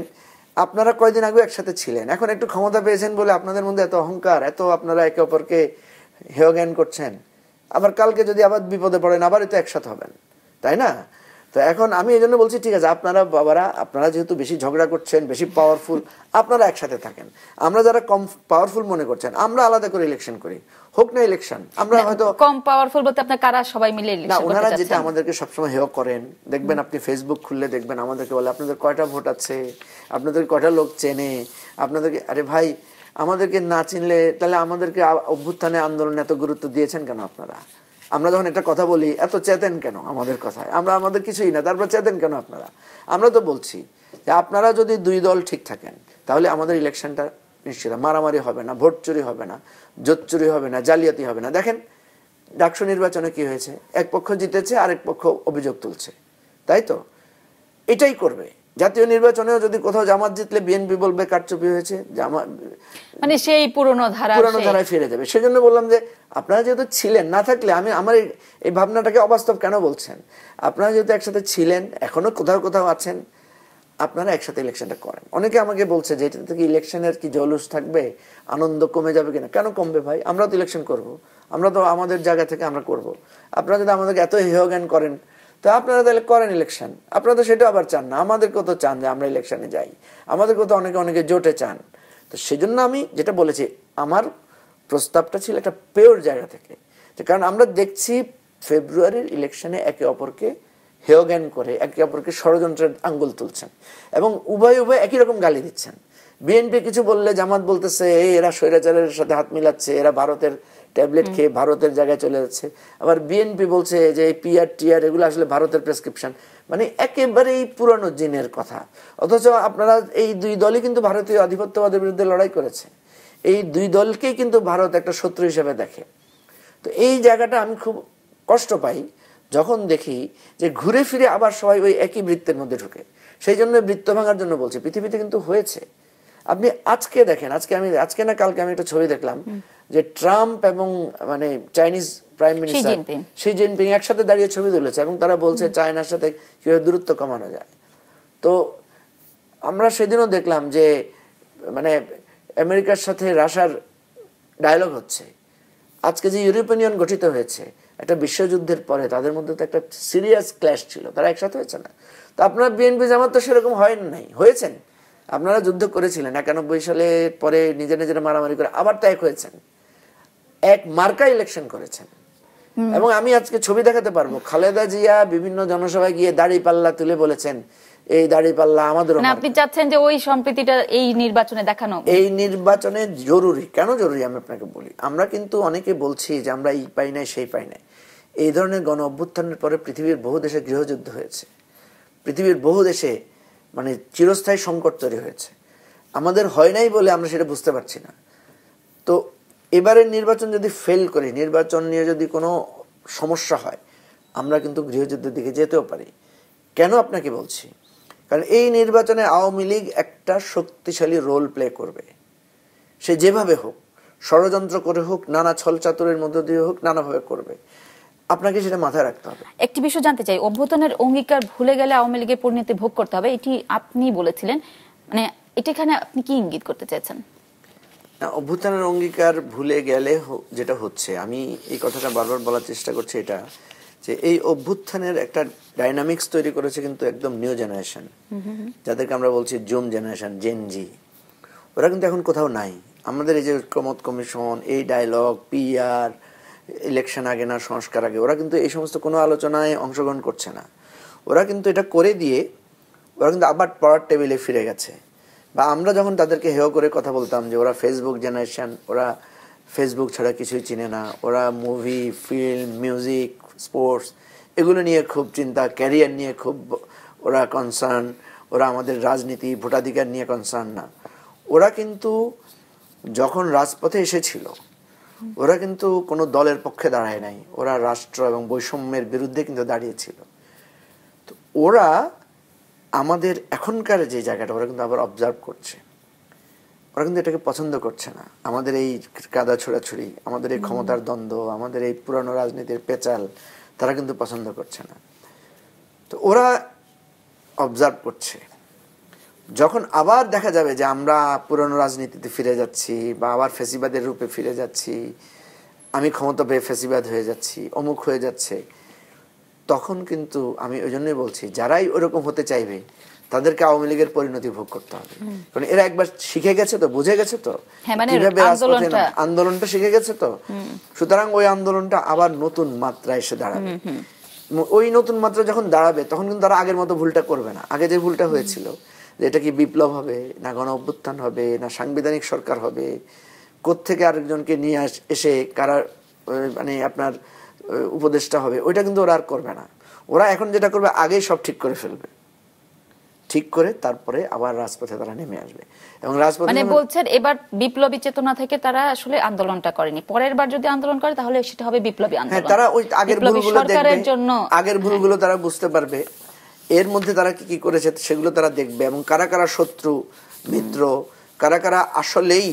আপনারা কয়দিন আগে একসাথে ছিলেন, এখন একটু ক্ষমতা পেয়েছেন বলে আপনাদের মধ্যে এত অহংকার, এত আপনারা একে অপরকে হেয় জ্ঞান করছেন। আবার কালকে যদি আবার বিপদে পড়েন আবার তো একসাথে হবেন, তাই না? তো এখন আমি এই জন্য বলছি, ঠিক আছে, আপনারা বাবারা, আপনারা যেহেতু বেশি ঝগড়া করছেন, বেশি পাওয়ারফুল, আপনারা একসাথে থাকেন। আমরা যারা কম পাওয়ারফুল মনে করছেন, আমরা আলাদা করে ইলেকশন করি, হোক না ইলেকশন। আমরা হয়তো কম পাওয়ারফুল বলতে আপনার কারা সবাই মিলে না, ওনারা যেটা আমাদেরকে সবসময় হেয় করেন, দেখবেন আপনি ফেসবুক খুললে দেখবেন আমাদেরকে বলে আপনাদের কয়টা ভোট আছে, আপনাদের কয়টা লোক চেনে, আপনাদেরকে। আরে ভাই, আমাদেরকে না চিনলে তাহলে আমাদেরকে অভ্যুত্থানে আন্দোলনে এত গুরুত্ব দিয়েছেন কেন আপনারা? আমরা যখন একটা কথা বলি এত চেতেন কেন আমাদের কথায়? আমরা আমাদের কিছুই না, তারপর চেতেন কেন আপনারা? আমরা তো বলছি যে আপনারা যদি দুই দল ঠিক থাকেন তাহলে আমাদের ইলেকশনটা নিশ্চিত, মারামারি হবে না, ভোট চুরি হবে না, জোট চুরি হবে না, জালিয়াতি হবে না। দেখেন ডাকসু নির্বাচনে কি হয়েছে, এক পক্ষ জিতেছে, আরেক পক্ষ অভিযোগ তুলছে, তাই তো? এটাই করবে। জাতীয় নির্বাচনেও যদি কোথাও জামাত জিতলে বিএনপি বলবে কারচুপি হয়েছে, জামাত মানে সেই পুরনো ধারায় ফিরে যাবে। সেজন্য বললাম যে আপনারা যেহেতু ছিলেন, না থাকলে আমার এই ভাবনাটাকে অবাস্তব কেন বলছেন? আপনারা যেহেতু একসাথে ছিলেন, এখনো কোথাও কোথাও আছেন, আপনারা একসাথে ইলেকশনটা করেন। অনেকে আমাকে বলছে যে এটা থেকে ইলেকশনের কি জলুস থাকবে, আনন্দ কমে যাবে কিনা। কেন কমবে ভাই? আমরা তো ইলেকশন করব, আমরা তো আমাদের জায়গা থেকে আমরা করব। আপনারা যদি আমাদেরকে এত হেয় জ্ঞান করেন, তো আপনারা তাহলে করেন ইলেকশন। আপনারা তো সেটা আবার চান না, আমাদেরকেও তো চান যে আমরা ইলেকশনে যাই, আমাদেরকেও তো অনেকে জোটে চান। তো সেজন্য আমি যেটা বলেছি, আমার প্রস্তাবটা ছিল একটা পিওর জায়গা থেকে, কারণ আমরা দেখছি ফেব্রুয়ারির ইলেকশনে একে অপরকে হেয় জ্ঞান করে একে অপরকে ষড়যন্ত্রের আঙ্গুল তুলছেন এবং উভয় একই রকম গালি দিচ্ছেন। বিএনপি কিছু বললে জামাত বলতেছে এরা স্বৈরাচারের সাথে হাত মিলাচ্ছে, এরা ভারতের ট্যাবলেট খেয়ে ভারতের জায়গায় চলে যাচ্ছে। আবার বিএনপি বলছে যে পিআর টিআর এগুলো আসলে ভারতের প্রেসক্রিপশন। মানে একেবারেই পুরানো জিনের কথা। অথচ আপনারা এই দুই দলই কিন্তু ভারতীয় আধিপত্যবাদের বিরুদ্ধে লড়াই করেছে। এই দুই দলকেই কিন্তু ভারত একটা শত্রু হিসেবে দেখে। তো এই জায়গাটা আমি খুব কষ্ট পাই যখন দেখি যে ঘুরে ফিরে আবার সবাই ওই একই বৃত্তের মধ্যে ঢুকে। সেই জন্য বৃত্ত ভাঙার জন্য বলছে, পৃথিবীতে কিন্তু হয়েছে। আপনি আজকে দেখেন, আজকে না কালকে আমি একটা ছবি দেখলাম যে ট্রাম্প এবং মানে Chinese prime minister Xi Jinping একসাথে দাঁড়িয়ে ছবি তুলেছে এবং তারা বলছে চায়নার সাথে কিভাবে দূরত্ব কমানো যায়। তো আমরা সেদিনও দেখলাম যে মানে আমেরিকার সাথে রাশিয়ার ডায়ালগ হচ্ছে। আজকে যে ইউরোপিয়ান ইউনিয়ন গঠিত হয়েছে একটা বিশ্বযুদ্ধের পরে, তাদের মধ্যে তো একটা সিরিয়াস ক্ল্যাশ ছিল, তারা একসাথে হয়েছে না। তো আপনার বিএনপি জামাত তো সেরকম হয় নাই, হয়েছেন, আপনারা যুদ্ধ করেছিলেন 91 সালে, পরে নিজেরা মারামারি করে আবার তো এক হয়েছেন, এক মার্কা ইলেকশন করেছেন। এবং আমি আজকে ছবি দেখাতে পারবো, খালেদা জিয়া বিভিন্ন জনসভায় গিয়ে দাড়ি পাল্লা তুলে বলেছেন এই দাড়ি পাল্লা আমাদের। আপনি চাচ্ছেন যে ওই সম্প্রীতিটা এই নির্বাচনে দেখানো? এই নির্বাচনে জরুরি। কেন জরুরি আমি আপনাকে বলি। আমরা কিন্তু অনেকে বলছি যে আমরা এই পাই নাই সেই পাই নাই। এই ধরনের গণ অভ্যুত্থানের পরে পৃথিবীর বহু দেশে গৃহযুদ্ধ হয়েছে, পৃথিবীর বহু দেশে মানে চিরস্থায়ী সংকট তৈরি হয়েছে। আমাদের হয় নাই বলে আমরা সেটা বুঝতে পারছি না। তো এবারের নির্বাচন যদি ফেল করি, নির্বাচন নিয়ে যদি কোনো সমস্যা হয়, আমরা কিন্তু গৃহযুদ্ধের দিকে যেতেও পারি। কেন আপনাকে বলছি? কারণ এই নির্বাচনে আওয়ামী লীগ একটা শক্তিশালী রোল প্লে করবে। সে যেভাবে হোক, ষড়যন্ত্র করে হোক, নানা ছলচাতুরের মধ্য দিয়ে হোক, নানাভাবে করবে। আপনাকে সেটা মাথায় রাখতে হবে। একটি বিষয় জানতে চাই, অভ্যুত্থানের অঙ্গীকার ভুলে গেলে আওয়ামী লীগের পরিণতি ভোগ করতে হবে, এটি আপনি বলেছিলেন, মানে এখানে আপনি কি ইঙ্গিত করতে চাইছেন? অভ্যুত্থানের অঙ্গীকার ভুলে গেলে যেটা হচ্ছে, আমি এই কথাটা বারবার বলার চেষ্টা করছি, এটা যে এই অভ্যুত্থানের একটা ডাইনামিক্স তৈরি করেছে কিন্তু একদম নিউ জেনারেশন, যাদেরকে আমরা বলছি জুম জেনারেশন, জেনজি। ওরা কিন্তু এখন কোথাও নাই। আমাদের এই যে ঐক্যমত কমিশন, এই ডায়লগ, পিআর, ইলেকশন আগে না সংস্কার আগে, ওরা কিন্তু এই সমস্ত কোনো আলোচনায় অংশগ্রহণ করছে না। ওরা কিন্তু এটা করে দিয়ে ওরা কিন্তু আবার পড়ার টেবিলে ফিরে গেছে। বা আমরা যখন তাদেরকে হেয় করে কথা বলতাম যে ওরা ফেসবুক জেনারেশন, ওরা ফেসবুক ছাড়া কিছুই চিনে না, ওরা মুভি, ফিল্ম, মিউজিক, স্পোর্টস এগুলো নিয়ে খুব চিন্তা, ক্যারিয়ার নিয়ে খুব ওরা কনসার্ন, ওরা আমাদের রাজনীতি, ভোটাধিকার নিয়ে কনসার্ন না। ওরা কিন্তু যখন রাজপথে এসেছিল, ওরা কিন্তু কোনো দলের পক্ষে দাঁড়ায় নাই, ওরা রাষ্ট্র এবং বৈষম্যের বিরুদ্ধে কিন্তু দাঁড়িয়েছিল। তো ওরা আমাদের এখনকার যে জায়গাটা, ওরা কিন্তু আবার অবজার্ভ করছে। ওরা কিন্তু এটাকে পছন্দ করছে না, আমাদের এই কাদা ছোড়াছুড়ি, আমাদের এই ক্ষমতার দ্বন্দ্ব, আমাদের এই পুরানো রাজনীতির পেচাল, তারা কিন্তু পছন্দ করছে না। তো ওরা অবজার্ভ করছে। যখন আবার দেখা যাবে যে আমরা পুরানো রাজনীতিতে ফিরে যাচ্ছি বা আবার ফ্যাসিবাদের রূপে ফিরে যাচ্ছি, আমি ক্ষমতা পেয়ে ফ্যাসিবাদ হয়ে যাচ্ছি, অমুক হয়ে যাচ্ছে, তখন কিন্তু আমি ওই জন্যই বলছি যারাই ওরকম হতে চাইবে তাদেরকে আওয়ামী লীগের পরিণতি ভোগ করতে হবে। কারণ এরা একবার শিখে গেছে তো, বুঝে গেছে তো কিভাবে আন্দোলনটা শিখে গেছে তো। সুতরাং ওই আন্দোলনটা আবার নতুন মাত্রায় এসে দাঁড়াবে। ওই নতুন মাত্রা যখন দাঁড়াবে তখন কিন্তু তারা আগের মতো ভুলটা করবে না। আগে যে ভুলটা হয়েছিল যে এটা কি বিপ্লব হবে না গণ অভ্যুত্থান হবে না সাংবিধানিক সরকার হবে, কোত্থেকে আরেকজনকে নিয়ে এসে কারা মানে আপনার উপদেষ্টা হবে, ওইটা কিন্তু ওরা আর করবে না। ওরা এখন যেটা করবে আগেই সব ঠিক করে ফেলবে, ঠিক করে তারপরে আবার রাজপথে তারা নেমে আসবে। এবং রাজপথে মানে বলছেন এবার বিপ্লবী চেতনা থেকে তারা আসলে আন্দোলনটা করেনি, পরের বার যদি আন্দোলন করে তাহলে সেটা হবে বিপ্লবী আন্দোলন। হ্যাঁ, তারা ওই আগের ভুলগুলো দেখবে, আগের ভুলগুলো তারা বুঝতে পারবে, এর মধ্যে তারা কি কি করেছে সেগুলো তারা দেখবে, এবং কারা কারা শত্রু মিত্র, কারা কারা আসলেই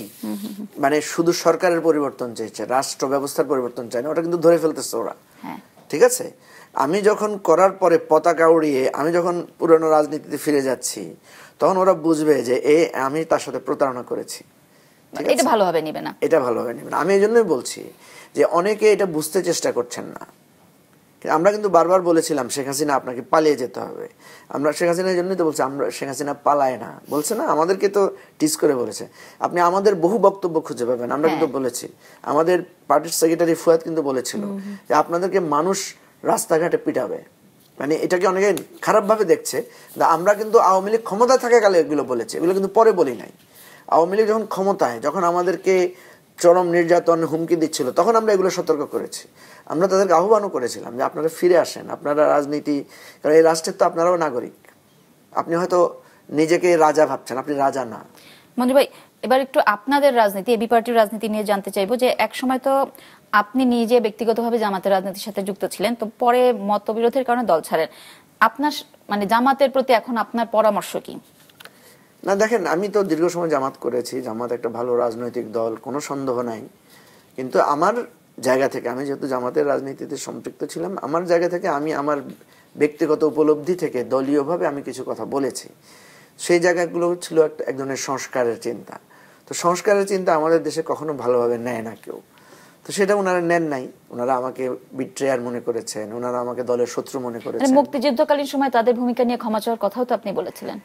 মানে শুধু সরকারের পরিবর্তন চাইছে, রাষ্ট্র ব্যবস্থার পরিবর্তন চায় না, ওটা কিন্তু ধরে ফেলতেছে ওরা। ঠিক আছে, আমি যখন করার পরে পতাকা উড়িয়ে আমি যখন পুরনো রাজনীতিতে ফিরে যাচ্ছি, তখন ওরা বুঝবে যে আমি তার সাথে প্রতারণা করেছি। এটা ভালোভাবে নিবে না, এটা ভালোভাবে নিবে না। আমি এই জন্যই বলছি যে অনেকে এটা বুঝতে চেষ্টা করছেন না। আমরা কিন্তু বারবার বলেছিলাম শেখ হাসিনা আপনাকে পালিয়ে যেতে হবে। আমরা শেখ হাসিনার জন্যই তো বলছি, আমরা শেখ হাসিনা পালায় না, বলছে না, আমাদেরকে তো টিজ করে বলেছে। আপনি আমাদের বহু বক্তব্য খুঁজে পাবেন, আমরা কিন্তু বলেছি, আমাদের পার্টির সেক্রেটারি ফুয়াদ কিন্তু বলেছিল যে আপনাদেরকে মানুষ রাস্তাঘাটে পিটাবে। মানে এটাকে অনেকে খারাপ ভাবে দেখছে, আমরা কিন্তু আওয়ামী লীগ ক্ষমতা থাকাকালে এগুলো বলেছে, এগুলো কিন্তু পরে বলি নাই। আওয়ামী লীগ যখন ক্ষমতায়, যখন আমাদেরকে চরম নির্যাতন হুমকি দিচ্ছিল, তখন আমরা এগুলো সতর্ক করেছি। আমরা তাদেরকে আহ্বানও করেছিলাম যে আপনারা ফিরে আসেন, আপনারা রাজনীতি, কারণ এই রাষ্ট্রের তো আপনারাও নাগরিক। আপনি হয়তো নিজেকে রাজা ভাবছেন, আপনি রাজা না। মঞ্জু ভাই, এবার একটু আপনাদের রাজনীতি, এবি পার্টির রাজনীতি নিয়ে জানতে চাইবো যে একসময় তো আপনি নিজে ব্যক্তিগতভাবে জামাতের রাজনীতির সাথে যুক্ত ছিলেন, তো পরে মতবিরোধের কারণে দল ছাড়েন। আপনার মানে জামাতের প্রতি এখন আপনার পরামর্শ কি? না দেখেন, আমি তো দীর্ঘ সময় জামাত করেছি, জামাত একটা ভালো রাজনৈতিক দল, কোনো সন্দেহ নাই। কিন্তু আমার জায়গা থেকে, আমি যেহেতু জামাতের রাজনীতিতে সম্পৃক্ত ছিলাম, আমার জায়গা থেকে আমি আমার ব্যক্তিগত উপলব্ধি থেকে দলীয়ভাবে আমি কিছু কথা বলেছি। সেই জায়গাগুলো ছিল এক ধরনের সংস্কারের চিন্তা। তো সংস্কারের চিন্তা আমাদের দেশে কখনো ভালোভাবে নেয় না কেউ, তো সেটা ওনারা নেন নাই। ওনারা আমাকে বিট্রেয়ার মনে করেছেন, ওনারা আমাকে দলের শত্রু মনে করেছেন। মুক্তিযুদ্ধকালীন সময় তাদের ভূমিকা নিয়ে ক্ষমা চাওয়ার কথাও তো আপনি বলেছিলেন।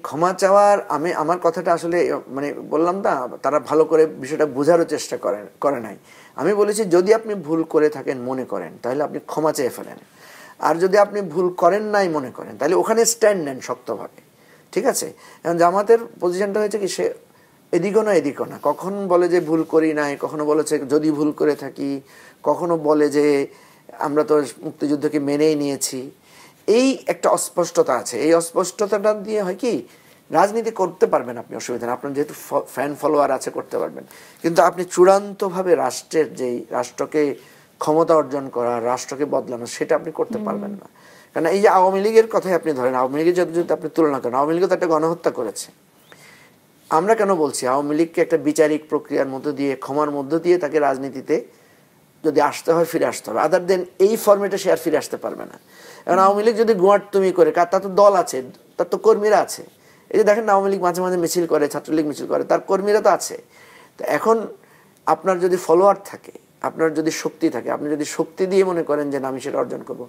ক্ষমা চাওয়ার, আমার কথাটা আসলে মানে বললাম না, তারা ভালো করে বিষয়টা বোঝারও চেষ্টা করে নাই। আমি বলেছি যদি আপনি ভুল করে থাকেন মনে করেন, তাহলে আপনি ক্ষমা চেয়ে ফেলেন। আর যদি আপনি ভুল করেন নাই মনে করেন, তাহলে ওখানে স্ট্যান্ড নেন শক্তভাবে, ঠিক আছে? এখন জামাতের পজিশনটা হয়েছে কি, সে এদিকও না এদিকও না। কখন বলে যে ভুল করি নাই, কখনো বলেছে যদি ভুল করে থাকি, কখনো বলে যে আমরা তো মুক্তিযুদ্ধকে মেনেই নিয়েছি। এই একটা অস্পষ্টতা আছে। এই অস্পষ্টতাটা দিয়ে হয় কি, রাজনীতি করতে পারবেন আপনি, অসুবিধা নেই, আপনার যেহেতু ফ্যান ফলোয়ার আছে করতে পারবেন। কিন্তু আপনি চূড়ান্তভাবে রাষ্ট্রের যেই রাষ্ট্রকে ক্ষমতা অর্জন করা, রাষ্ট্রকে বদলানো, সেটা আপনি করতে পারবেন না। কারণ এই যে আওয়ামী লীগের কথাই আপনি ধরেন, আওয়ামী লীগের যদি আপনি তুলনা করেন, আওয়ামী লীগও তো একটা গণহত্যা করেছে। আমরা কেন বলছি আওয়ামী লীগকে একটা বিচারিক প্রক্রিয়ার মধ্য দিয়ে, ক্ষমার মধ্য দিয়ে তাকে রাজনীতিতে যদি আসতে হয় ফিরে আসতে হবে। আদার দেন এই ফরম্যাটে সে আর ফিরে আসতে পারবে না। এখন আওয়ামী লীগ যদি গোয়াট তুমি করে, তার তো দল আছে, তার তো কর্মীরা আছে। এই যে দেখেন না, আওয়ামী লীগ মাঝে মাঝে মিছিল করে, ছাত্রলীগ মিছিল করে, তার কর্মীরা তো আছে। তো এখন আপনার যদি ফলোয়ার থাকে, আপনার যদি শক্তি থাকে, আপনি যদি শক্তি দিয়ে মনে করেন যে আমি সেটা অর্জন করব,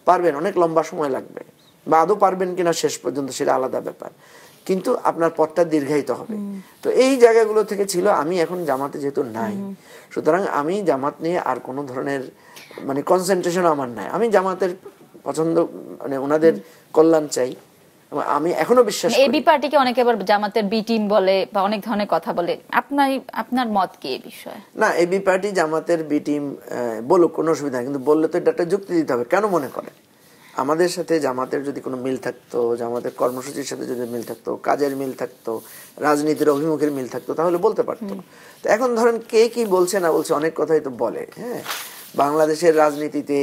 পারবেন। অনেক লম্বা সময় লাগবে, বা আদৌ পারবেন কিনা শেষ পর্যন্ত সেটা আলাদা ব্যাপার, কিন্তু আপনার পথটা দীর্ঘায়িত হবে। তো এই জায়গাগুলো থেকে ছিল। আমি এখন জামাতে যেহেতু নাই, সুতরাং আমি জামাত নিয়ে আর কোনো ধরনের মানে কনসেন্ট্রেশন আমার নাই। আমি জামাতের পছন্দ, মানে ওনাদের কল্যাণ চাই। আমি এখনো বিশ্বাস করি। এবি পার্টিকে অনেকে আবার জামাতের বি টিম বলে বা অনেক ধরনের কথা বলে, আপনার মত কি এই বিষয়ে? না, এবি পার্টি জামাতের বি টিম বলুক, কোনো অসুবিধা নেই, কিন্তু বললে তো এটা একটা যুক্তি দিতে হবে। কেন মনে করে আমাদের সাথে জামাতের যদি কোনো মিল থাকতো, জামাতের কর্মসূচির সাথে যদি মিল থাকতো, কাজের মিল থাকতো, রাজনীতির অভিমুখের মিল থাকতো, তাহলে বলতে পারতো। তো এখন ধরেন কে কি বলছে না বলছে, অনেক কথাই তো বলে। হ্যাঁ, বাংলাদেশের রাজনীতিতে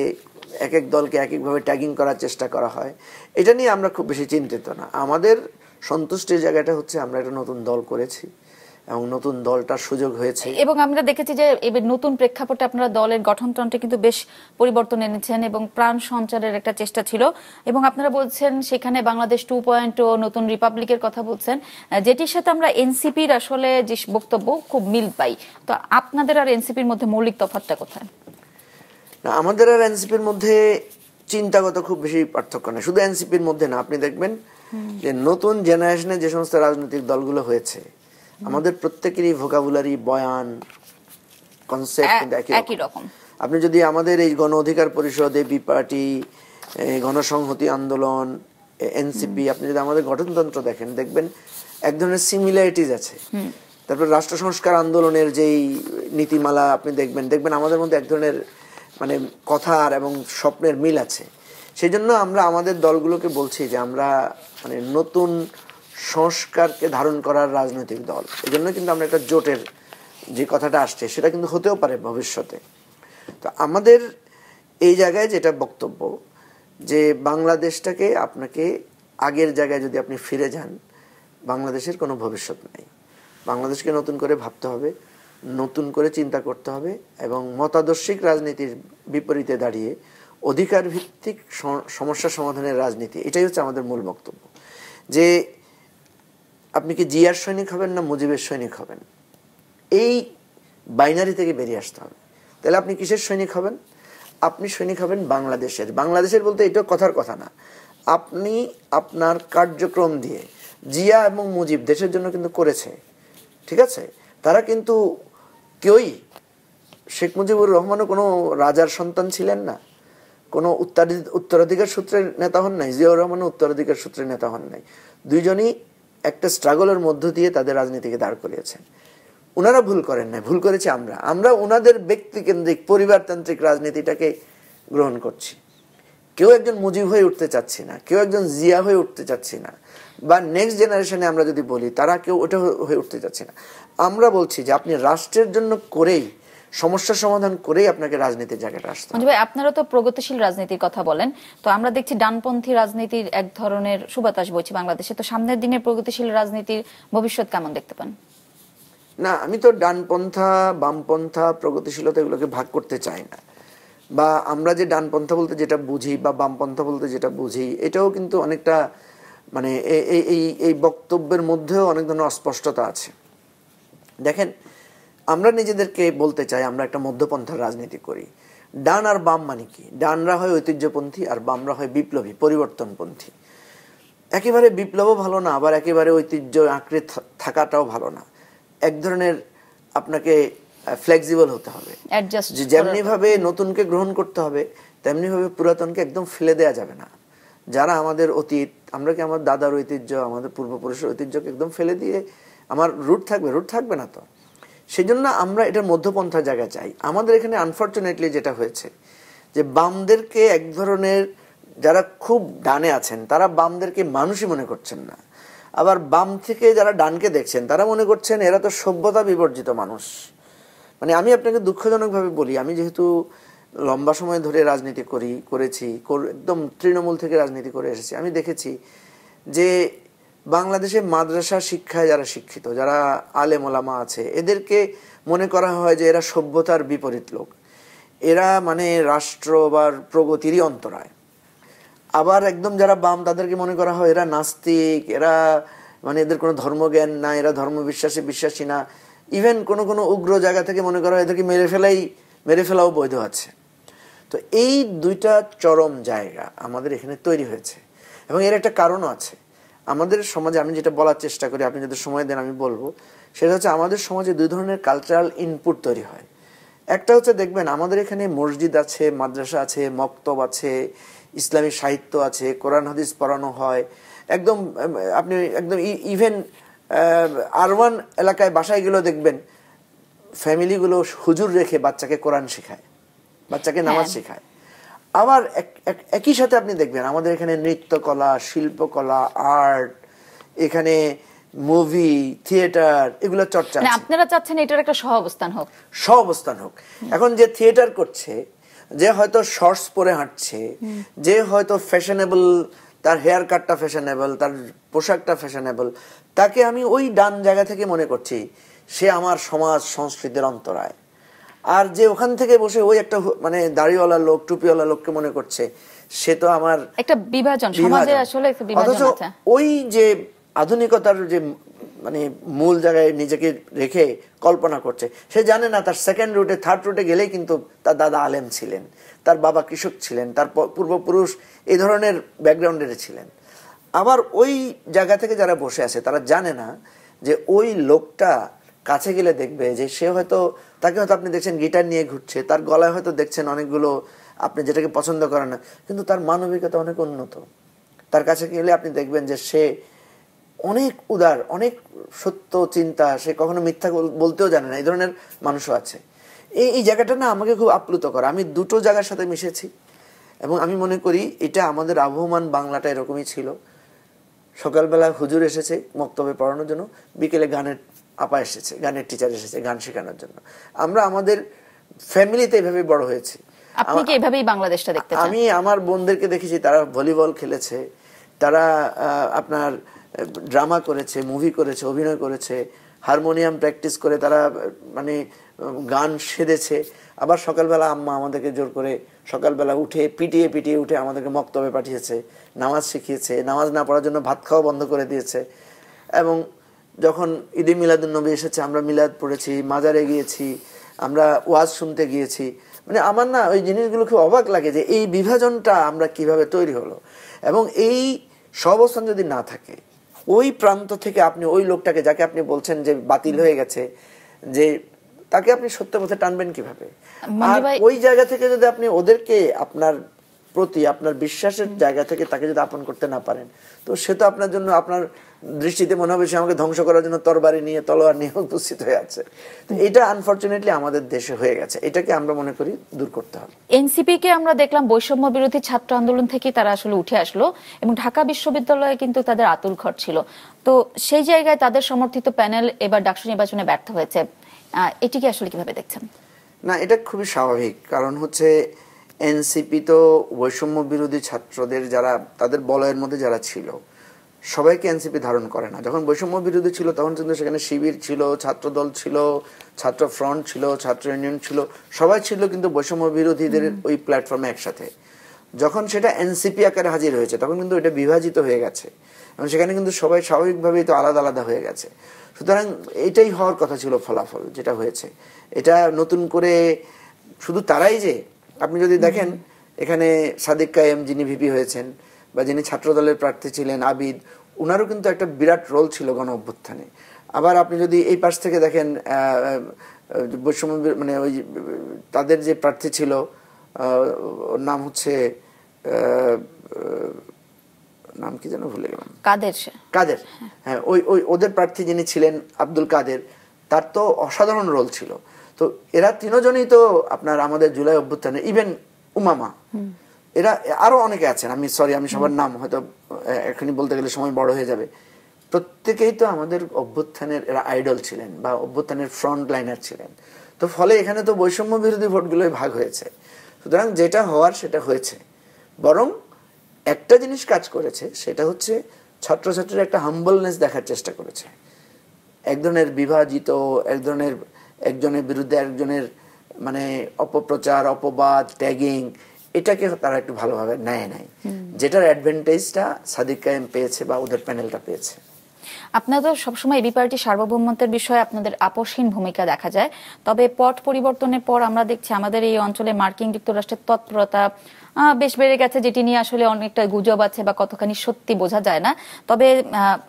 এক এক দলকে এক একভাবে ট্যাগিং করার চেষ্টা করা হয়। এটা নিয়ে আমরা খুব বেশি চিন্তিত না। আমাদের সন্তুষ্টির জায়গাটা হচ্ছে আমরা একটা নতুন দল করেছি এবং নতুন দলটার সুযোগ হয়েছে, এবং আমরা দেখেছি যে এবার নতুন প্রেক্ষাপটে আপনারা দলের গঠনতন্ত্রে কিন্তু বেশ পরিবর্তন এনেছেন এবং প্রাণ সঞ্চারের একটা চেষ্টা ছিল, এবং আপনারা বলছেন সেখানে বাংলাদেশ 2.0 নতুন রিপাবলিকের কথা বলছেন, যেটির সাথে আমরা এনসিপির আসলে যে বক্তব্য খুব মিল পাই। তো আপনাদের আর এনসিপির মধ্যে মৌলিক তফাৎটা কোথায়? না, আমাদের আর এনসিপির মধ্যে চিন্তাগত খুব বেশি পার্থক্য নেই। শুধু এনসিপির মধ্যে না, আপনি দেখবেন যে নতুন জেনারেশনে যে সমস্ত রাজনৈতিক দলগুলো হয়েছে, আমাদের প্রত্যেকেরই ভোকাবুলারি, বয়ান, কনসেপ্ট কিন্তু একই রকম। আপনি যদি আমাদের এই গণ অধিকার পরিষদ, এবি পার্টি, গণসংহতি আন্দোলন, এনসিপি, আপনি যদি আমাদের গঠনতন্ত্র দেখেন, দেখবেন এক ধরনের সিমিলারিটিজ আছে। তারপর রাষ্ট্র সংস্কার আন্দোলনের যেই নীতিমালা আপনি দেখবেন আমাদের মধ্যে এক ধরনের মানে কথার এবং স্বপ্নের মিল আছে। সেই জন্য আমরা আমাদের দলগুলোকে বলছি যে আমরা মানে নতুন সংস্কারকে ধারণ করার রাজনৈতিক দল। এই জন্য কিন্তু আমরা একটা জোটের যে কথাটা আসছে সেটা কিন্তু হতেও পারে ভবিষ্যতে। তো আমাদের এই জায়গায় যেটা বক্তব্য, যে বাংলাদেশটাকে আপনাকে আগের জায়গায় যদি আপনি ফিরে যান, বাংলাদেশের কোনো ভবিষ্যৎ নেই। বাংলাদেশকে নতুন করে ভাবতে হবে, নতুন করে চিন্তা করতে হবে, এবং মতাদর্শিক রাজনীতির বিপরীতে দাঁড়িয়ে অধিকার ভিত্তিক সমস্যা সমাধানের রাজনীতি, এটাই হচ্ছে আমাদের মূল বক্তব্য। যে আপনি কি জিয়ার সৈনিক হবেন না মুজিবের সৈনিক হবেন, এই বাইনারি থেকে বেরিয়ে আসতে হবে। তাহলে আপনি কিসের সৈনিক হবেন? আপনি সৈনিক হবেন বাংলাদেশের। বাংলাদেশের বলতে এটা কথার কথা না, আপনি আপনার কার্যক্রম দিয়ে জিয়া এবং মুজিব দেশের জন্য কিন্তু করেছে, ঠিক আছে? তারা কিন্তু কেউই, শেখ মুজিবুর রহমানও কোনো রাজার সন্তান ছিলেন না, কোনো উত্তরাধিকার সূত্রের নেতা হন নাই, জিয়াউর রহমানও উত্তরাধিকার সূত্রের নেতা হন নাই। দুইজনই একটা স্ট্রাগলের মধ্য দিয়ে তাদের রাজনীতিকে দাঁড় করিয়েছেন। ওনারা ভুল করেন না, ভুল করেছি আমরা ওনাদের ব্যক্তিকেন্দ্রিক পরিবারতান্ত্রিক রাজনীতিটাকে গ্রহণ করছি। কেউ একজন মুজিব হয়ে উঠতে চাচ্ছি না, কেউ একজন জিয়া হয়ে উঠতে চাচ্ছি না, বা নেক্সট জেনারেশনে আমরা যদি বলি তারা কেউ ওটা হয়ে উঠতে চাচ্ছি না। আমরা বলছি যে আপনি রাষ্ট্রের জন্য করেই, সমস্যার সমাধান করেই আপনাকে রাজনীতির জায়গাটা আসতে হবে। ভাই, আপনারা তো প্রগতিশীল রাজনীতির কথা বলেন, তো আমরা দেখছি ডানপন্থী রাজনীতির এক ধরনের সুবাতাস বইছে বাংলাদেশে। তো সামনের দিনে প্রগতিশীল রাজনীতির ভবিষ্যৎ কেমন দেখতে পান? না, আমি তো ডানপন্থা, বামপন্থা, প্রগতিশীলতা এগুলোকে ভাগ করতে চাই না। বা আমরা যে ডানপন্থা বলতে যেটা বুঝি বা বামপন্থা বলতে যেটা বুঝি, এটাও কিন্তু অনেকটা মানে এই বক্তব্যের মধ্যেও অনেক ধরনের অস্পষ্টতা আছে। দেখেন, আমরা নিজেদেরকে বলতে চাই আমরা একটা মধ্যপন্থার রাজনীতি করি। ডান আর বাম মানে কি? ডানরা হয় ঐতিহ্যপন্থী আর বামরা হয় বিপ্লবী, পরিবর্তনপন্থী। একেবারে বিপ্লবও ভালো না, আবার একেবারে ঐতিহ্য আঁকড়ে থাকাটাও ভালো না। এক ধরনের আপনাকে ফ্লেক্সিবল হতে হবে, যেমনি ভাবে নতুনকে গ্রহণ করতে হবে তেমনি ভাবে পুরাতনকে একদম ফেলে দেয়া যাবে না। যারা আমাদের অতীত, আমরা কি আমার দাদার ঐতিহ্য, আমাদের পূর্বপুরুষের ঐতিহ্যকে একদম ফেলে দিয়ে আমার রুট থাকবে না তো। সেই জন্য আমরা এটার মধ্যপন্থার জায়গা চাই। আমাদের এখানে আনফরচুনেটলি যেটা হয়েছে যে বামদেরকে এক ধরনের, যারা খুব ডানে আছেন তারা বামদেরকে মানুষই মনে করছেন না, আবার বাম থেকে যারা ডানকে দেখছেন তারা মনে করছেন এরা তো সভ্যতা বিবর্জিত মানুষ। মানে আমি আপনাকে দুঃখজনকভাবে বলি, আমি যেহেতু লম্বা সময় ধরে রাজনীতি করেছি, একদম তৃণমূল থেকে রাজনীতি করে এসেছি, আমি দেখেছি যে বাংলাদেশে মাদ্রাসা শিক্ষায় যারা শিক্ষিত, যারা আলেম ওলামা আছে, এদেরকে মনে করা হয় যে এরা সভ্যতার বিপরীত লোক, এরা মানে রাষ্ট্র বা প্রগতিরই অন্তরায়। আবার একদম যারা বাম তাদেরকে মনে করা হয় এরা নাস্তিক, এরা মানে এদের কোনো ধর্মজ্ঞান না, এরা ধর্ম বিশ্বাসী না। ইভেন কোনো উগ্র জায়গা থেকে মনে করা হয় এদেরকে মেরে ফেলাও বৈধ আছে। তো এই দুইটা চরম জায়গা আমাদের এখানে তৈরি হয়েছে এবং এর একটা কারণও আছে। আমাদের সমাজে, আমি যেটা বলার চেষ্টা করি, আপনি যদি সময় দেন আমি বলবো, সেটা হচ্ছে আমাদের সমাজে দুই ধরনের কালচারাল ইনপুট তৈরি হয়। একটা হচ্ছে দেখবেন আমাদের এখানে মসজিদ আছে, মাদ্রাসা আছে, মক্তব আছে, ইসলামী সাহিত্য আছে, কোরআন হাদিস পড়ানো হয়। একদম আপনি একদম ইভেন আরবান এলাকায় বাসায় গেলেও দেখবেন ফ্যামিলিগুলো হুজুর রেখে বাচ্চাকে কোরআন শেখায়, বাচ্চাকে নামাজ শেখায়। আবার একই সাথে আপনি দেখবেন আমাদের এখানে নৃত্যকলা, শিল্পকলা, আর্ট, এখানে মুভি, থিয়েটার, এগুলো চর্চা। আপনারা চাচ্ছেন এটার একটা সহাবস্থান হোক। এখন যে থিয়েটার করছে, যে হয়তো শর্টস পরে হাঁটছে, যে হয়তো ফ্যাশনেবল, তার হেয়ার কাটটা ফ্যাশনেবল, তার পোশাকটা ফ্যাশনেবল, তাকে আমি ওই ডান জায়গা থেকে মনে করছি সে আমার সমাজ সংস্কৃতির অন্তরায়। আর যে ওখান থেকে বসে ওই একটা মানে দাড়িওয়ালা লোক, টুপিওয়ালা লোককে মনে করছে সে তো আমার একটা বিভাজন, সমাজে আসলে একটা বিভাজন আছে। ওই যে আধুনিকতার যে মানে মূল জায়গায় নিজেকে রেখে কল্পনা করছে, সে জানে না তার সেকেন্ড রুটে, থার্ড রুটে গেলেই কিন্তু তার দাদা আলেম ছিলেন, তার বাবা কৃষক ছিলেন, তার পূর্বপুরুষ এই ধরনের ব্যাকগ্রাউন্ডের ছিলেন। আবার ওই জায়গা থেকে যারা বসে আছে তারা জানে না যে ওই লোকটা কাছে গেলে দেখবে যে সে হয়তো, তাকে হয়তো আপনি দেখছেন গিটার নিয়ে ঘুরছে, তার গলায় হয়তো দেখছেন অনেকগুলো আপনি যেটাকে পছন্দ করেন না, কিন্তু তার মানবিকতা অনেক উন্নত। তার কাছে গেলে আপনি দেখবেন যে সে অনেক উদার, অনেক সত্য চিন্তা, সে কখনো মিথ্যা বলতেও জানে না, এই ধরনের মানুষও আছে। এই জায়গাটা না আমাকে খুব আপ্লুত করে। আমি দুটো জায়গার সাথে মিশেছি এবং আমি মনে করি এটা আমাদের আবহমান বাংলাটা এরকমই ছিল। সকালবেলা হুজুর এসেছে মক্তবে পড়ানোর জন্য, বিকেলে গানের আপা এসেছে, গানের টিচার এসেছে গান শেখানোর জন্য। আমরা আমাদের ফ্যামিলিতে এভাবে বড় হয়েছি। আপনি কি এভাবেই বাংলাদেশটা দেখতে চান? আমি আমার বোনদেরকে দেখেছি তারা ভলিবল খেলেছে, তারা আপনার ড্রামা করেছে, মুভি করেছে, অভিনয় করেছে, হারমোনিয়াম প্র্যাকটিস করে তারা মানে গান সেধেছে। আবার সকালবেলা আম্মা আমাদেরকে জোর করে সকালবেলা উঠে পিটিয়ে উঠে আমাদেরকে মক্তবে পাঠিয়েছে, নামাজ শিখিয়েছে, নামাজ না পড়ার জন্য ভাত খাওয়া বন্ধ করে দিয়েছে। এবং যখন ঈদে মিলাদুন্নবী এসেছে আমরা মিলাদ পড়েছি, মাজারে গিয়েছি, আমরা ওয়াজ শুনতে গিয়েছি। মানে আমার না ওই জিনিসগুলো খুব অবাক লাগে যে এই বিভাজনটা আমরা কিভাবে তৈরি হলো। এবং এই সহাবস্থান যদি না থাকে, ওই প্রান্ত থেকে আপনি ওই লোকটাকে, যাকে আপনি বলছেন যে বাতিল হয়ে গেছে, যে তাকে আপনি সত্য পথে টানবেন কিভাবে? আর ওই জায়গা থেকে যদি আপনি ওদেরকে আপনার প্রতি আপনার বিশ্বাসের জায়গা থেকে তাকে যদি আপন করতে না পারেন, তো সে তো আপনার জন্য, আপনার দৃষ্টিতে মনে হবে সে আমাকে ধ্বংস করার জন্য তরবারি নিয়ে, তলোয়ার নিয়ে উপস্থিত হয়ে আছে। তো এটা আনফরচুনেটলি আমাদের দেশে হয়ে গেছে। এটাকে আমরা মনে করি দূর করতে হবে। এনসিপি কে আমরা দেখলাম বৈষম্য বিরোধী ছাত্র আন্দোলন থেকে তারা আসলে উঠে আসলো এবং ঢাকা বিশ্ববিদ্যালয়ে কিন্তু তাদের আতুল ঘর ছিল। তো সেই জায়গায় তাদের সমর্থিত প্যানেল এবার ডাকসু নির্বাচনে ব্যর্থ হয়েছে। এটিকে আসলে কিভাবে দেখছেন? না, এটা খুবই স্বাভাবিক। কারণ হচ্ছে এনসিপি তো বৈষম্য বিরোধী ছাত্রদের যারা, তাদের বলয়ের মধ্যে যারা ছিল সবাইকে এনসিপি ধারণ করে না। যখন বৈষম্য বিরোধী ছিল তখন কিন্তু সেখানে শিবির ছিল, ছাত্রদল ছিল, ছাত্র ফ্রন্ট ছিল, ছাত্র ইউনিয়ন ছিল, সবাই ছিল কিন্তু বৈষম্য বিরোধীদের ওই প্ল্যাটফর্মে একসাথে। যখন সেটা এনসিপি আকারে হাজির হয়েছে তখন কিন্তু এটা বিভাজিত হয়ে গেছে এবং সেখানে কিন্তু সবাই স্বাভাবিকভাবেই তো আলাদা আলাদা হয়ে গেছে। সুতরাং এটাই হওয়ার কথা ছিল ফলাফল যেটা হয়েছে। এটা নতুন করে শুধু তারাই যে, আপনি যদি দেখেন এখানে সাদিক কায়েম যিনি ভিপি হয়েছেন বা যিনি ছাত্রদলের প্রার্থী ছিলেন আবিদ, উনারও কিন্তু একটা বিরাট রোল ছিল গণ অভ্যুত্থানে। আবার আপনি যদি এই পাশ থেকে দেখেন বৈষম্য মানে ওই তাদের যে প্রার্থী ছিল ওর নাম হচ্ছে নাম কি যেন ভুলে গেলাম, কাদের। হ্যাঁ, ওই ওদের প্রার্থী যিনি ছিলেন আব্দুল কাদের, তার তো অসাধারণ রোল ছিল। তো এরা তিনজনই তো আপনার আমাদের জুলাই অভ্যুত্থানে, ইভেন উমামা, এরা আরো অনেকে আছেন, আমি সবার নাম হয়তো এখনই বলতে গেলে সময় বড় হয়ে যাবে, প্রত্যেকেই তো আমাদের অভ্যুত্থানের এরা আইডল ছিলেন বা অভ্যুত্থানের ফ্রন্ট লাইনার ছিলেন। তো ফলে এখানে তো বৈষম্য বিরোধী ভোটগুলোই ভাগ হয়েছে। সুতরাং যেটা হওয়ার সেটা হয়েছে। বরং একটা জিনিস কাজ করেছে, সেটা হচ্ছে ছাত্রছাত্রীরা একটা হাম্বলনেস দেখার চেষ্টা করেছে। এক ধরনের বিভাজিত, একজনের বিরুদ্ধে একজনের মানে অপপ্রচার, অপবাদ, ট্যাগিং, এটাকে তারা একটু ভালোভাবে নেয় নাই, যেটার অ্যাডভান্টেজটা সাদিক কায়েম পেয়েছে বা ওদের প্যানেলটা পেয়েছে। আপনাদের সবসময় এবি পার্টি সার্বভৌমত্বের বিষয়ে আপনাদের আপোষহীন ভূমিকা দেখা যায়। তবে পট পরিবর্তনের পর আমরা দেখছি আমাদের এই অঞ্চলে মার্কিন যুক্তরাষ্ট্রের তৎপরতা বেশ বেড়ে গেছে, যেটি নিয়ে আসলে অনেকটা গুজব আছে বা কতখানি সত্যি বোঝা যায় না। তবে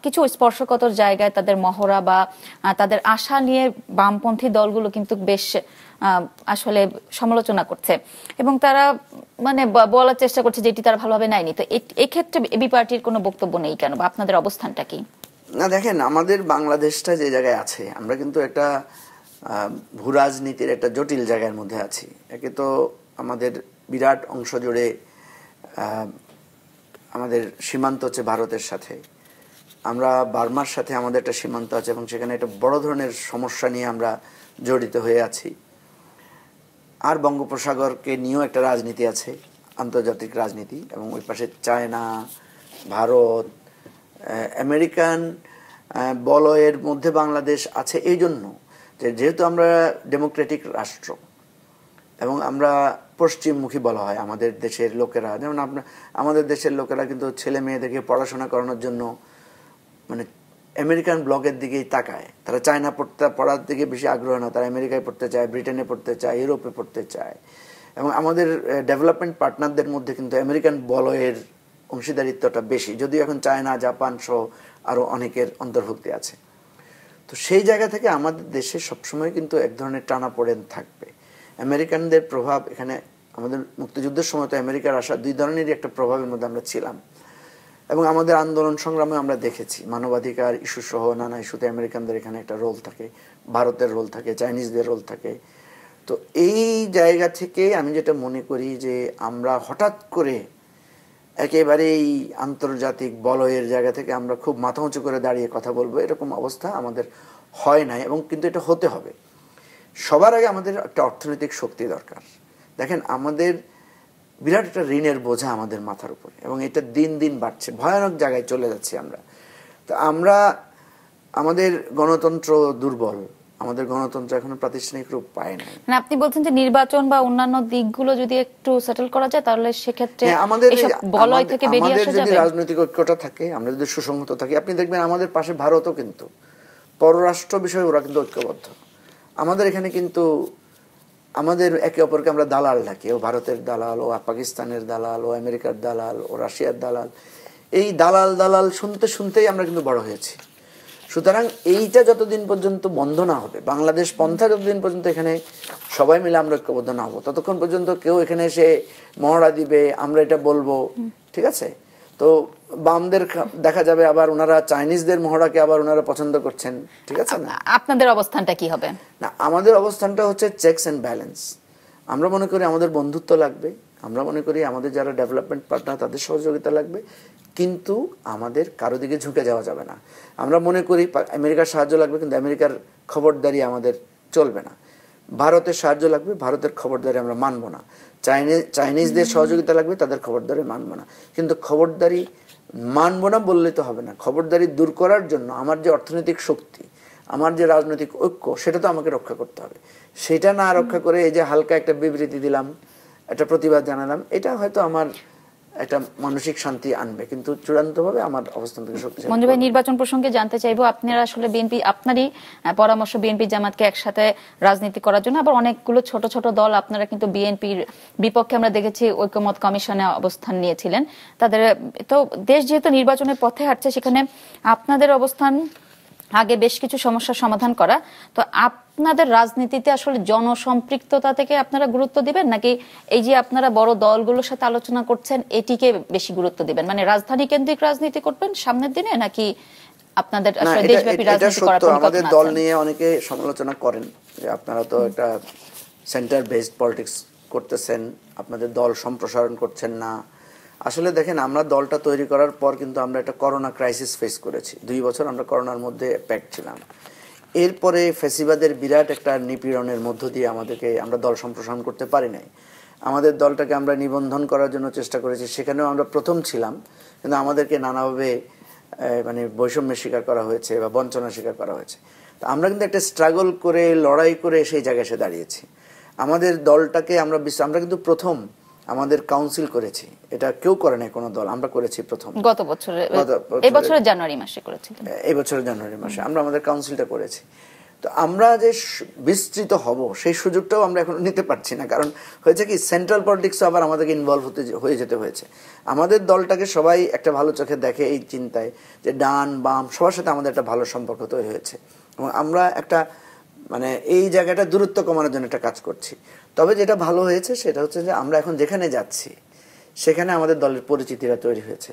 কিছু স্পর্শকাতর জায়গায় তাদের মহড়া বা তাদের আশা নিয়ে বামপন্থী দলগুলো কিন্তু বেশ আসলে সমালোচনা করছে এবং তারা মানে বলার চেষ্টা করছে যেটি তারা ভালোভাবে নেয়নি। তো এক্ষেত্রে এবি পার্টির কোনো বক্তব্য নেই কেন, বা আপনাদের অবস্থানটা কি? না, দেখেন আমাদের বাংলাদেশটা যে জায়গায় আছে, আমরা কিন্তু একটা ভূ রাজনীতির একটা জটিল জায়গার মধ্যে আছি। একে তো আমাদের বিরাট অংশ জুড়ে আমাদের সীমান্ত হচ্ছে ভারতের সাথে, আমরা বার্মার সাথে আমাদের একটা সীমান্ত আছে এবং সেখানে একটা বড় ধরনের সমস্যা নিয়ে আমরা জড়িত হয়ে আছি। আর বঙ্গোপসাগরকে নিয়েও একটা রাজনীতি আছে, আন্তর্জাতিক রাজনীতি, এবং ওই পাশে চায়না, ভারত, আমেরিকান বলয়ের মধ্যে বাংলাদেশ আছে। এই জন্য যেহেতু আমরা ডেমোক্রেটিক রাষ্ট্র এবং আমরা পশ্চিমমুখী বলা হয় আমাদের দেশের লোকেরা, যেমন আমাদের দেশের লোকেরা কিন্তু ছেলে মেয়েদেরকে পড়াশোনা করানোর জন্য মানে আমেরিকান ব্লগের দিকেই তাকায়। তারা চায়না পড়ার দিকে বেশি আগ্রহ না, তারা আমেরিকায় পড়তে চায়, ব্রিটেনে পড়তে চায়, ইউরোপে পড়তে চায়। এবং আমাদের ডেভেলপমেন্ট পার্টনারদের মধ্যে কিন্তু আমেরিকান বলয়ের অংশীদারিত্বটা বেশি, যদিও এখন চায়না, জাপান সহ আরো অনেকের অন্তর্ভুক্তি আছে। তো সেই জায়গা থেকে আমাদের দেশে সবসময় কিন্তু এক ধরনের টানাপোড়েন থাকবে। আমেরিকানদের প্রভাব এখানে, আমাদের মুক্তিযুদ্ধের সময় তো আমেরিকার আসা, দুই ধরনেরই একটা প্রভাবের মধ্যে আমরা ছিলাম এবং আমাদের আন্দোলন সংগ্রামে আমরা দেখেছি মানবাধিকার ইস্যু সহ নানা ইস্যুতে আমেরিকানদের এখানে একটা রোল থাকে, ভারতের রোল থাকে, চাইনিজদের রোল থাকে। তো এই জায়গা থেকে আমি যেটা মনে করি যে আমরা হঠাৎ করে একেবারেই আন্তর্জাতিক বলয়ের জায়গা থেকে আমরা খুব মাথা উঁচু করে দাঁড়িয়ে কথা বলবো, এরকম অবস্থা আমাদের হয় নাই এবং কিন্তু এটা হতে হবে। সবার আগে আমাদের একটা অর্থনৈতিক শক্তি দরকার। দেখেন আমাদের বিরাট একটা ঋণের বোঝা আমাদের মাথার উপরে এবং এটা দিন দিন বাড়ছে, ভয়ানক জায়গায় চলে যাচ্ছি আমরা। তো আমরা, আমাদের গণতন্ত্র দুর্বল, আমাদের গণতন্ত্র এখনো প্রাতিষ্ঠানিক রূপ পায় না। মানে আপনি বলছেন যে নির্বাচন বা অন্যান্য দিকগুলো যদি একটু সেটেল করা যায় তাহলে সেক্ষেত্রে আমাদের বলয় থেকে বেরিয়ে আসা যাবে। যদি রাজনৈতিক ঐক্যটা থাকে, আমরা যদি সুসংহত থাকি, আপনি দেখবেন আমাদের পাশে ভারতও কিন্তু পররাষ্ট্র বিষয়ে ওরা কিন্তু ঐক্যবদ্ধ। আমাদের এখানে কিন্তু আমাদের একে অপরকে আমরা দালাল ডাকি, ও ভারতের দালাল, ও পাকিস্তানের দালাল, ও আমেরিকার দালাল, ও রাশিয়ার দালাল। এই দালাল দালাল শুনতে শুনতেই আমরা কিন্তু বড় হয়েছি। সুতরাং এইটা যতদিন পর্যন্ত বন্ধ না হবে, বাংলাদেশ পন্থা যতদিন পর্যন্ত এখানে সবাই মিলে আমরা ঐক্যবদ্ধ না হবো, ততক্ষণ পর্যন্ত কেউ এখানে এসে মহড়া দিবে, আমরা এটা বলবো, ঠিক আছে? তো বামদের দেখা যাবে আবার ওনারা চাইনিজদের মহড়াকে আবার ওনারা পছন্দ করছেন, ঠিক আছে না? আপনাদের অবস্থানটা কি হবে? না, আমাদের অবস্থানটা হচ্ছে চেকস এন্ড ব্যালেন্স। আমরা মনে করি আমাদের বন্ধুত্ব লাগবে, আমরা মনে করি আমাদের যারা ডেভেলপমেন্ট পার্টনার তাদের সহযোগিতা লাগবে, কিন্তু আমাদের কারো দিকে ঝুঁকে যাওয়া যাবে না। আমরা মনে করি আমেরিকার সাহায্য লাগবে, কিন্তু আমেরিকার খবরদারি আমাদের চলবে না। ভারতের সাহায্য লাগবে, ভারতের খবরদারি আমরা মানব না। চাইনিজদের সহযোগিতা লাগবে, তাদের খবরদারি মানব না। কিন্তু খবরদারি মানব না বললে তো হবে না। খবরদারি দূর করার জন্য আমার যে অর্থনৈতিক শক্তি, আমার যে রাজনৈতিক ঐক্য, সেটা তো আমাকে রক্ষা করতে হবে। সেটা না রক্ষা করে এই যে হালকা একটা বিবৃতি দিলাম, একটা প্রতিবাদ জানালাম, এটা হয়তো আমার একটা মানসিক শান্তি আনবে, কিন্তু চূড়ান্তভাবে আমার অবস্থান থেকে শক্তিশালী। মঞ্জু ভাই, নির্বাচন প্রসঙ্গে জানতে চাইবো, আপনারা আসলে বিএনপি, আপনারই পরামর্শ বিএনপি জামাতকে একসাথে রাজনীতি করার জন্য, আবার অনেকগুলো ছোট ছোট দল আপনারা কিন্তু বিএনপির বিপক্ষে আমরা দেখেছি ঐক্যমত কমিশনে অবস্থান নিয়েছিলেন। তাদের তো দেশ যেহেতু নির্বাচনের পথে হাঁটছে, সেখানে আপনাদের অবস্থান আগে বেশ কিছু সমস্যার সমাধান করা। তো আপনাদের রাজনীতিতে আসলে জনসম্পৃক্ততা থেকে আপনারা গুরুত্ব দিবেন, নাকি এই যে আপনারা বড় দলগুলোর সাথে আলোচনা করছেন এটিকে বেশি গুরুত্ব দিবেন? মানে রাজধানী কেন্দ্রিক রাজনীতি করবেন সামনের দিনে, নাকি আপনাদের আসলে দেশব্যাপী রাজনীতি করার পরিকল্পনা আছে? আমাদের দল নিয়ে অনেকে সমালোচনা করেন যে আপনারা তো একটা সেন্টার বেসড পলিটিক্স করতেছেন, আপনাদের দল সম্প্রসারণ করছেন না। আসলে দেখেন, আমরা দলটা তৈরি করার পর কিন্তু আমরা একটা করোনা ক্রাইসিস ফেস করেছি। 2 বছর আমরা করোনার মধ্যে প্যাক ছিলাম। এরপরে ফ্যাসিবাদের বিরাট একটা নিপীড়নের মধ্য দিয়ে আমরা দল সম্প্রসারণ করতে পারি নাই। আমাদের দলটাকে আমরা নিবন্ধন করার জন্য চেষ্টা করেছি, সেখানেও আমরা প্রথম ছিলাম, কিন্তু আমাদেরকে নানাভাবে মানে বৈষম্যের শিকার করা হয়েছে বা বঞ্চনার শিকার করা হয়েছে। তো আমরা কিন্তু একটা স্ট্রাগল করে, লড়াই করে সেই জায়গায় এসে দাঁড়িয়েছি। আমাদের দলটাকে আমরা কিন্তু প্রথম আমাদের কাউন্সিল করেছি, এটা কেউ করে নাই কোনো দল, আমরা করেছি প্রথম। গত বছরে, এই বছরের জানুয়ারি মাসে করেছিলেন। এই বছরের জানুয়ারি মাসে আমরা আমাদের কাউন্সিলটা করেছি। তো আমরা যে বিস্তৃত হব সেই সুযোগটাও আমরা এখন নিতে পারছি না, কারণ হয়েছে কি, সেন্ট্রাল পলিটিক্সও আবার আমাদেরকে ইনভলভ হয়ে যেতে হয়েছে। আমাদের দলটাকে সবাই একটা ভালো চোখে দেখে এই চিন্তায় যে ডান বাম সবার সাথে আমাদের একটা ভালো সম্পর্ক তৈরি হয়েছে, এবং আমরা একটা মানে এই জায়গাটা দূরত্ব কমানোর জন্য একটা কাজ করছি। তবে যেটা ভালো হয়েছে সেটা হচ্ছে যে আমরা এখন যেখানে যাচ্ছি সেখানে আমাদের দলের পরিচিতিটা তৈরি হয়েছে।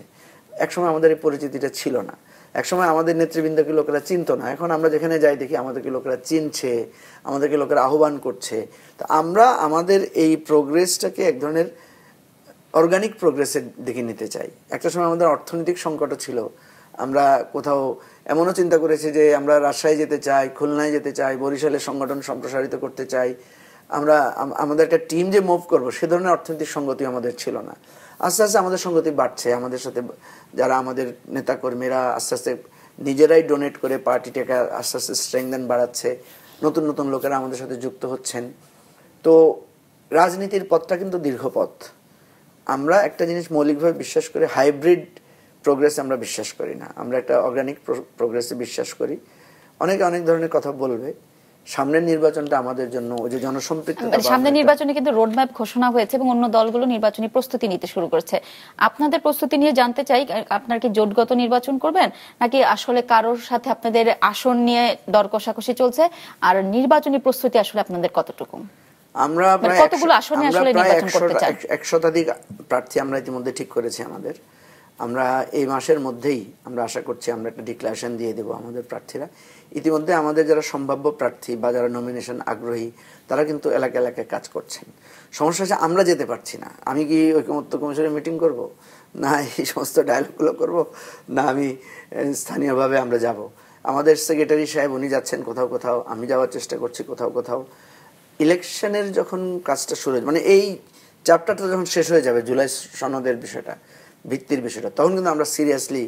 একসময় আমাদের এই পরিচিতিটা ছিল না, একসময় আমাদের নেতৃবৃন্দকে লোকেরা চিনতো না। এখন আমরা যেখানে যাই দেখি আমাদেরকে লোকেরা চিনছে, আমাদেরকে লোকেরা আহ্বান করছে। তো আমরা আমাদের এই প্রোগ্রেসটাকে এক ধরনের অর্গানিক প্রোগ্রেসের দিকে নিতে চাই। একটা সময় আমাদের অর্থনৈতিক সংকটও ছিল, আমরা কোথাও এমনও চিন্তা করেছি যে আমরা রাজশাহী যেতে চাই, খুলনায় যেতে চাই, বরিশালের সংগঠন সম্প্রসারিত করতে চাই। আমাদের একটা টিম যে মুভ করবো সে ধরনের অর্থনৈতিক সংগতি আমাদের ছিল না। আস্তে আস্তে আমাদের সংগতি বাড়ছে, আমাদের সাথে যারা আমাদের নেতাকর্মীরা আস্তে আস্তে নিজেরাই ডোনেট করে পার্টিটাকে আস্তে আস্তে স্ট্রেংথেন বাড়াচ্ছে, নতুন নতুন লোকেরা আমাদের সাথে যুক্ত হচ্ছেন। তো রাজনীতির পথটা কিন্তু দীর্ঘ পথ। আমরা একটা জিনিস মৌলিকভাবে বিশ্বাস করি, হাইব্রিড প্রোগ্রেস আমরা বিশ্বাস করি না, আমরা একটা অর্গানিক প্রোগ্রেসে বিশ্বাস করি। অনেকে অনেক ধরনের কথা বলবে। সামনের নির্বাচনটা আমাদের জন্য ওই যে জনসম্পৃক্ততা, সামনের নির্বাচনে কিন্তু রোডম্যাপ ঘোষণা হয়েছে এবং অন্য দলগুলো নির্বাচনী প্রস্তুতি নিতে শুরু করেছে। আপনাদের প্রস্তুতি নিয়ে জানতে চাই, আপনারা কি জোটগত নির্বাচন করবেন, নাকি আসলে কারোর সাথে আপনাদের আসন নিয়ে দর কষাকষি চলছে? আর নির্বাচনী প্রস্তুতি আসলে আপনাদের কতটুকু? আমরা কতগুলো আসনে আসলে নির্বাচন করতে চাই? 100 শতাধিক প্রার্থী আমরা ইতিমধ্যে ঠিক করেছি আমাদের। আমরা এই মাসের মধ্যেই আমরা আশা করছি আমরা একটা ডিক্লারেশন দিয়ে দেব আমাদের প্রার্থীরা। ইতিমধ্যে আমাদের যারা সম্ভাব্য প্রার্থী বা যারা নমিনেশন আগ্রহী তারা কিন্তু এলাকা এলাকায় কাজ করছেন। সমস্যা হচ্ছে আমরা যেতে পারছি না। আমি কি ঐকমত্য কমিশনে মিটিং করব, না এই সমস্ত ডায়ালগগুলো করব, না আমি স্থানীয়ভাবে আমরা যাব। আমাদের সেক্রেটারি সাহেব উনি যাচ্ছেন কোথাও কোথাও, আমি যাওয়ার চেষ্টা করছি কোথাও কোথাও। ইলেকশনের যখন কাজটা শুরু মানে এই চ্যাপ্টারটা যখন শেষ হয়ে যাবে, জুলাই সনদের বিষয়টা, ভিত্তির বিষয়টা, তখন কিন্তু আমরা সিরিয়াসলি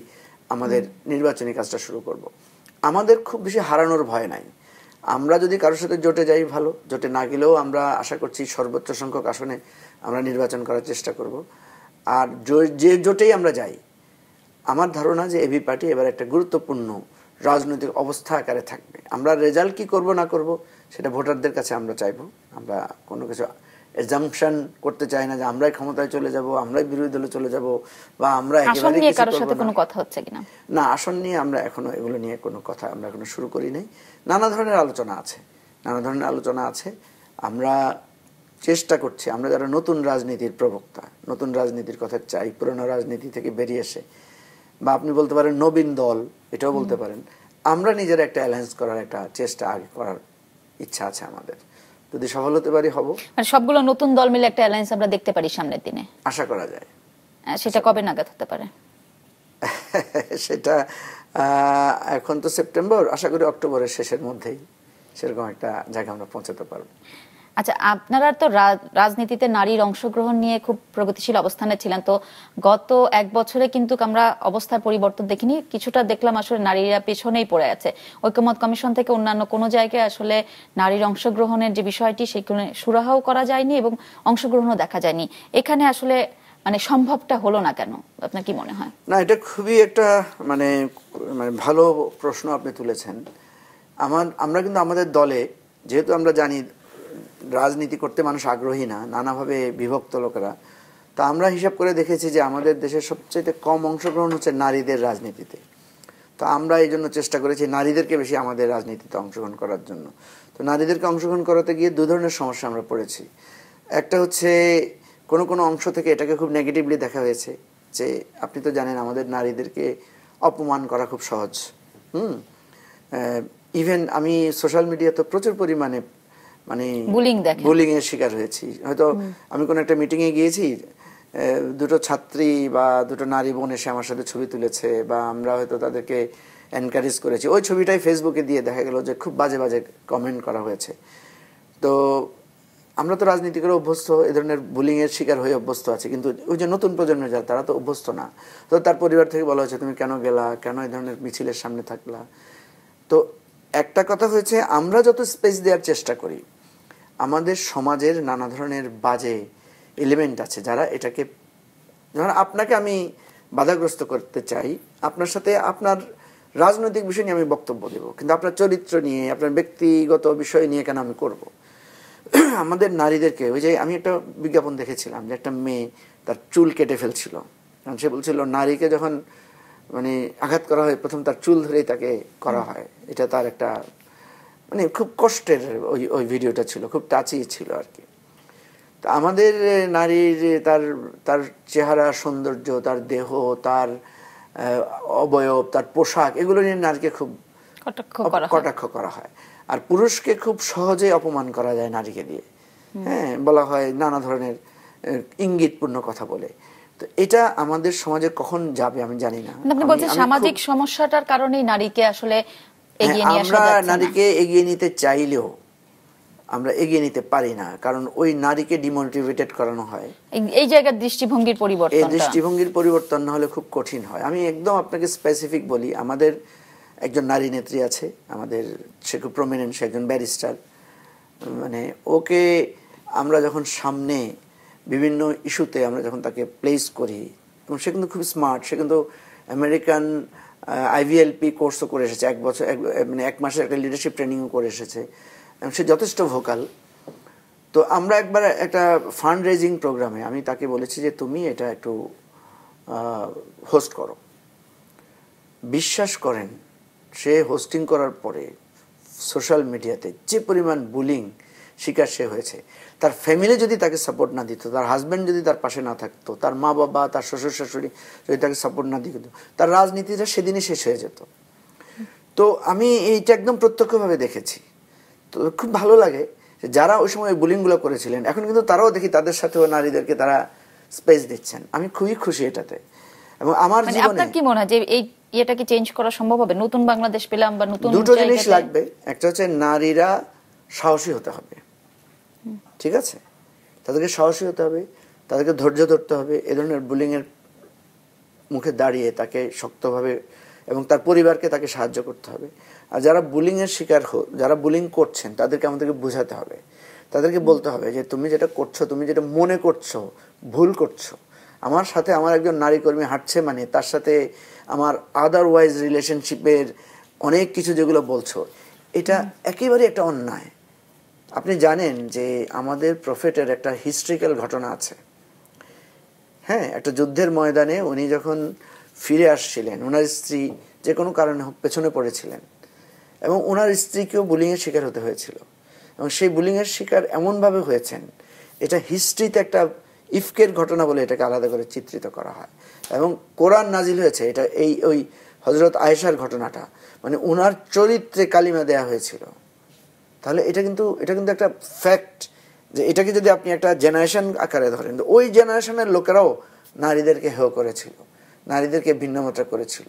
আমাদের নির্বাচনী কাজটা শুরু করব। আমাদের খুব বেশি হারানোর ভয় নাই। আমরা যদি কারোর সাথে জোটে যাই ভালো, জোটে না গেলেও আমরা আশা করছি সর্বোচ্চ সংখ্যক আসনে আমরা নির্বাচন করার চেষ্টা করব। আর যে জোটেই আমরা যাই, আমার ধারণা যে এবি পার্টি এবার একটা গুরুত্বপূর্ণ রাজনৈতিক অবস্থা আকারে থাকবে। আমরা রেজাল্ট কি করব না করব সেটা ভোটারদের কাছে আমরা চাইবো। আমরা কোনো কিছু এজাম্পশন করতে চাই না যে আমরাই ক্ষমতায় চলে যাব, আমরাই বিরোধী দলে চলে যাব, বা আমরা আসন নিয়ে কারোর সাথে কোনো কথা হচ্ছে কিনা? না, আসন নিয়ে আমরা এখনো এগুলো নিয়ে কোনো কথা আমরা এখনো শুরু করি নাই। নানা ধরনের আলোচনা আছে। আমরা চেষ্টা করছি, আমরা যারা নতুন রাজনীতির প্রবক্তা, নতুন রাজনীতির কথা চাই, পুরনো রাজনীতি থেকে বেরিয়ে এসে, বা আপনি বলতে পারেন নবীন দল, এটাও বলতে পারেন, আমরা নিজেরা একটা অ্যালায়েন্স করার একটা চেষ্টা আগে করার ইচ্ছা আছে আমাদের। যদি সফল হতে পারি হব, মানে সবগুলো নতুন দল মিলে একটা অ্যালায়েন্স আমরা দেখতে পারি সামনের দিনে, আশা করা যায়। সেটা কবে নাগাদ হতে পারে? সেটা এখন তো সেপ্টেম্বর, আশা করি অক্টোবরের শেষের মধ্যেই সেরকম একটা জায়গা আমরা পৌঁছাতে পারবো। আচ্ছা, আপনারা তো রাজনীতিতে নারীর অংশগ্রহণ নিয়ে খুব প্রগতিশীল অবস্থানে ছিলেন, তো গত এক বছরে কিন্তু আমরা অবস্থার পরিবর্তন দেখিনি, কিছুটা দেখলাম আসলে নারীরা পেছনেই পড়ে আছে। ঐকমত্য কমিশন থেকে অন্যান্য কোনো জায়গায় আসলে নারীর অংশগ্রহণের যে বিষয়টি সেখানে সুরাহাও করা যায়নি এবং অংশগ্রহণও দেখা যায়নি। এখানে আসলে মানে সম্ভবটা হলো না কেন, আপনার কি মনে হয়? না, এটা খুবই একটা মানে ভালো প্রশ্ন আপনি তুলেছেন। আমরা কিন্তু আমাদের দলে, যেহেতু আমরা জানি রাজনীতি করতে মানুষ আগ্রহী না, নানাভাবে বিভক্ত লোকেরা, তা আমরা হিসাব করে দেখেছি যে আমাদের দেশের সবচেয়ে কম অংশগ্রহণ হচ্ছে নারীদের রাজনীতিতে। তো আমরা এই জন্য চেষ্টা করেছি নারীদেরকে বেশি আমাদের রাজনীতিতে অংশগ্রহণ করার জন্য। তো নারীদেরকে অংশগ্রহণ করাতে গিয়ে দু ধরনের সমস্যা আমরা পড়েছি। একটা হচ্ছে কোনো অংশ থেকে এটাকে খুব নেগেটিভলি দেখা হয়েছে যে আপনি তো জানেন আমাদের নারীদেরকে অপমান করা খুব সহজ। ইভেন আমি সোশ্যাল মিডিয়াতে প্রচুর পরিমাণে মানে বুলিং এর শিকার হয়েছি। হয়তো আমি কোনো একটা মিটিং এ গিয়েছি, দুটো ছাত্রী বা দুটো নারী বোন এসে আমার সাথে ছবি তুলেছে, বা আমরা হয়তো তাদেরকে এনকারেজ করেছি, ওই ছবিটাই ফেসবুকে দিয়ে দেখা গেল যে খুব বাজে বাজে কমেন্ট করা হয়েছে। তো আমরা তো রাজনীতি করে অভ্যস্ত, এ ধরনের বুলিং এর শিকার হয়ে অভ্যস্ত আছে, কিন্তু ওই যে নতুন প্রজন্মের যারা, তারা তো অভ্যস্ত না। তো তার পরিবার থেকে বলা হয়েছে তুমি কেন গেলা, কেন এই ধরনের মিছিলের সামনে থাকলা। তো একটা কথা হয়েছে, আমরা যত স্পেস দেওয়ার চেষ্টা করি, আমাদের সমাজের নানা ধরনের বাজে এলিমেন্ট আছে যারা এটাকে, ধর আপনাকে আমি বাধাগ্রস্ত করতে চাই, আপনার সাথে আপনার রাজনৈতিক বিষয় নিয়ে আমি বক্তব্য দেব, কিন্তু আপনার চরিত্র নিয়ে, আপনার ব্যক্তিগত বিষয় নিয়ে কেন আমি করব। আমাদের নারীদেরকে, ওই যে আমি একটা বিজ্ঞাপন দেখেছিলাম যে একটা মেয়ে তার চুল কেটে ফেলছিল, কারণ সে বলছিল নারীকে যখন মানে আঘাত করা হয় প্রথম তার চুল ধরেই তাকে করা হয়। এটা তার একটা মানে খুব কষ্টের ওই ভিডিওটা ছিল, খুব টাচি ছিল আর কি। তো আমাদের নারীর তার চেহারা সৌন্দর্য, তার দেহ, তার অবয়ব, তার পোশাক, এগুলো নিয়ে নারীকে খুব কটাক্ষ করা হয়। আর পুরুষকে খুব সহজে অপমান করা যায় নারীকে দিয়ে। হ্যাঁ, বলা হয় নানা ধরনের ইঙ্গিতপূর্ণ কথা বলে। তো এটা আমাদের সমাজে কখন যাবে আমি জানি না। আপনি বলছেন সামাজিক সমস্যাটার কারণেই নারীকে আসলে এগিয়ে নিয়ে আসা যাচ্ছে না। আমরা নারীকে এগিয়ে নিতে চাইলেও আমরা এগিয়ে নিতে পারি না, কারণ ওই নারীকে ডিমোটিভেটেড করানো হয়। এই জায়গার দৃষ্টিভঙ্গির পরিবর্তন না হলে খুব কঠিন হয়। আমি একদম আপনাকে স্পেসিফিক বলি, আমাদের একজন নারী নেত্রী আছে আমাদের, সে খুব প্রমিনেন্ট, সে একজন ব্যারিস্টার। মানে ওকে আমরা যখন সামনে বিভিন্ন ইস্যুতে আমরা যখন তাকে প্লেস করি, এবং সে কিন্তু খুব স্মার্ট, সে কিন্তু আমেরিকান IVLP কোর্সও করে এসেছে, এক মাসের একটা লিডারশিপ ট্রেনিংও করে এসেছে, সে যথেষ্ট ভোকাল। তো আমরা একবার একটা ফান্ড রেজিং প্রোগ্রামে আমি তাকে বলেছি যে তুমি এটা একটু হোস্ট করো। বিশ্বাস করেন, সে হোস্টিং করার পরে সোশ্যাল মিডিয়াতে যে পরিমাণ বুলিং শিকার সে হয়েছে, তার ফ্যামিলি যদি তাকে সাপোর্ট না দিত, তার হাজব্যান্ড যদি তার পাশে না থাকতো, তার মা বাবা, তার শ্বশুর শাশুড়ি যদি তাকে সাপোর্ট না দিত, তার রাজনীতিটা সেদিনই শেষ হয়ে যেত। তো আমি এইটা একদম প্রত্যক্ষভাবে দেখেছি। তো খুব ভালো লাগে যারা ওই সময় বুলিংগুলো করেছিলেন, এখন কিন্তু তারাও দেখি তাদের সাথেও নারীদেরকে তারা স্পেস দিচ্ছেন। আমি খুবই খুশি এটাতে। এবং আমার জীবনে আপনার কি মনে হয় যে এই এটা কি চেঞ্জ করা সম্ভব হবে? নতুন বাংলাদেশ পেলাম বা নতুন দুটো জিনিস লাগবে। একটা হচ্ছে নারীরা সাহসী হতে হবে, ঠিক আছে, তাদেরকে সাহসী হতে হবে, তাদেরকে ধৈর্য ধরতে হবে, এ ধরনের বুলিং এর মুখে দাঁড়িয়ে তাকে শক্তভাবে এবং তার পরিবারকে তাকে সাহায্য করতে হবে। আর যারা বুলিং এর শিকার যারা বুলিং করছেন তাদেরকে আমাদেরকে বোঝাতে হবে, তাদেরকে বলতে হবে যে তুমি যেটা করছো, তুমি যেটা মনে করছো ভুল করছো। আমার সাথে আমার একজন নারী কর্মী হাঁটছে মানে তার সাথে আমার আদারওয়াইজ রিলেশনশিপের অনেক কিছু যেগুলো বলছো, এটা একেবারে একটা অন্যায়। আপনি জানেন যে আমাদের প্রফেটের একটা হিস্ট্রিক্যাল ঘটনা আছে। হ্যাঁ, একটা যুদ্ধের ময়দানে উনি যখন ফিরে আসছিলেন, ওনার স্ত্রী যে কোনো কারণে হোক পেছনে পড়েছিলেন এবং ওনার স্ত্রীকেও বুলিংয়ের শিকার হতে হয়েছিল, এবং সেই বুলিংয়ের শিকার এমনভাবে হয়েছেন, এটা হিস্ট্রিতে একটা ইফকের ঘটনা বলে এটাকে আলাদা করে চিত্রিত করা হয়। এবং কোরআন নাজিল হয়েছে এটা ওই হযরত আয়েশার ঘটনাটা, মানে ওনার চরিত্রে কালিমা দেয়া হয়েছিল। তাহলে এটা কিন্তু একটা ফ্যাক্ট, যে এটাকে যদি আপনি একটা জেনারেশন আকারে ধরেন, ওই জেনারেশনের লোকেরাও নারীদেরকে হেয় করেছিল, নারীদেরকে ভিন্নমাত্রা করেছিল।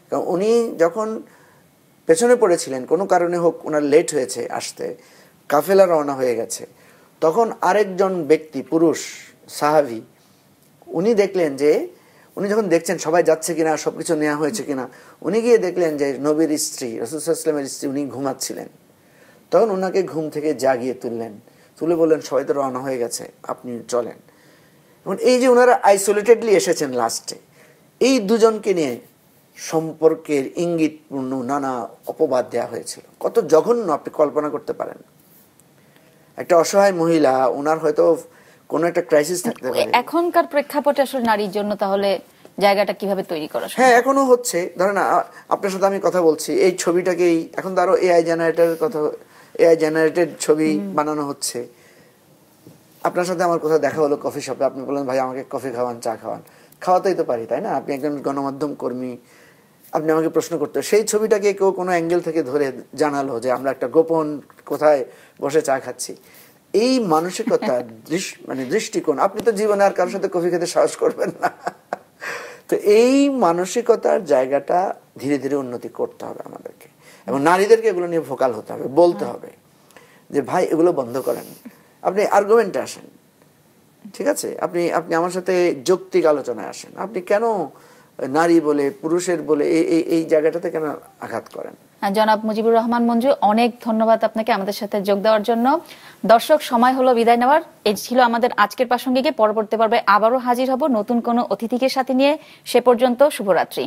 কারণ উনি যখন পেছনে পড়েছিলেন, কোনো কারণে হোক ওনার লেট হয়েছে আসতে, কাফেলা রওনা হয়ে গেছে, তখন আরেকজন ব্যক্তি, পুরুষ সাহাবী, উনি দেখলেন যে, উনি যখন দেখছেন সবাই যাচ্ছে কিনা, সবকিছু নেওয়া হয়েছে কিনা, উনি গিয়ে দেখলেন যে নবীর স্ত্রী, রাসূল সাল্লাল্লাহু আলাইহি ওয়াসাল্লামের স্ত্রী, উনি ঘুমাচ্ছিলেন। তখন ওনাকে ঘুম থেকে জাগিয়ে তুললেন, তুলে বললেন সবাই তো রওনা হয়ে গেছে, আপনি চলেন। এবং এই যে ওনারা আইসোলেটেডলি এসেছেন লাস্টে, এই দুজনকে নিয়ে সম্পর্কের ইঙ্গিতপূর্ণ নানা অপবাদ দেওয়া হয়েছিল। কত জঘন্য আপনি কল্পনা করতে পারেন। একটা অসহায় মহিলা, ওনার হয়তো কোনো একটা ক্রাইসিস থাকতে পারে। এখনকার প্রেক্ষাপটে আসলে নারীর জন্য তাহলে জায়গাটা কিভাবে তৈরি করা? হ্যাঁ, এখনো হচ্ছে। ধরেন আপনার সাথে আমি কথা বলছি, এই ছবিটাকেই এখন তো আরো এআই জেনারেটেড ছবি বানানো হচ্ছে। আপনার সাথে আমার কোথাও দেখা হলো কফি শপে, আপনি বললেন ভাই আমাকে কফি খাওয়ান, চা খাওয়ান, খাওয়াতেই তো পারি, তাই না? আপনি একজন গণমাধ্যম কর্মী, আপনি আমাকে প্রশ্ন করতে, সেই ছবিটাকে কেউ কোনো অ্যাঙ্গেল থেকে ধরে জানালো যে আমরা একটা গোপন কোথায় বসে চা খাচ্ছি। এই মানসিকতা, মানে দৃষ্টিকোণ, আপনি তো জীবনে আর কারোর সাথে কফি খেতে সাহস করবেন না। তো এই মানসিকতার জায়গাটা ধীরে ধীরে উন্নতি করতে হবে আমাদেরকে, এবং নারীদেরকে এগুলো নিয়ে ভোকাল হতে হবে, বলতে হবে যে ভাই এগুলো বন্ধ করেন, আপনি আর্গুমেন্টে আসেন, ঠিক আছে? আপনি আমার সাথে যৌক্তিক আলোচনায় আসেন। আপনি কেন নারী বলে, পুরুষের বলে এই জায়গাটাতে কেন আঘাত করেন? জনাব মুজিবুর রহমান মঞ্জু, অনেক ধন্যবাদ আপনাকে আমাদের সাথে যোগ দেওয়ার জন্য। দর্শক, সময় হলো বিদায় নেওয়ার। এই ছিল আমাদের আজকের প্রাসঙ্গিকে। পরবর্তী পর্বে আবারও হাজির হব নতুন কোনো অতিথিকে সাথে নিয়ে। সে পর্যন্ত শুভরাত্রি।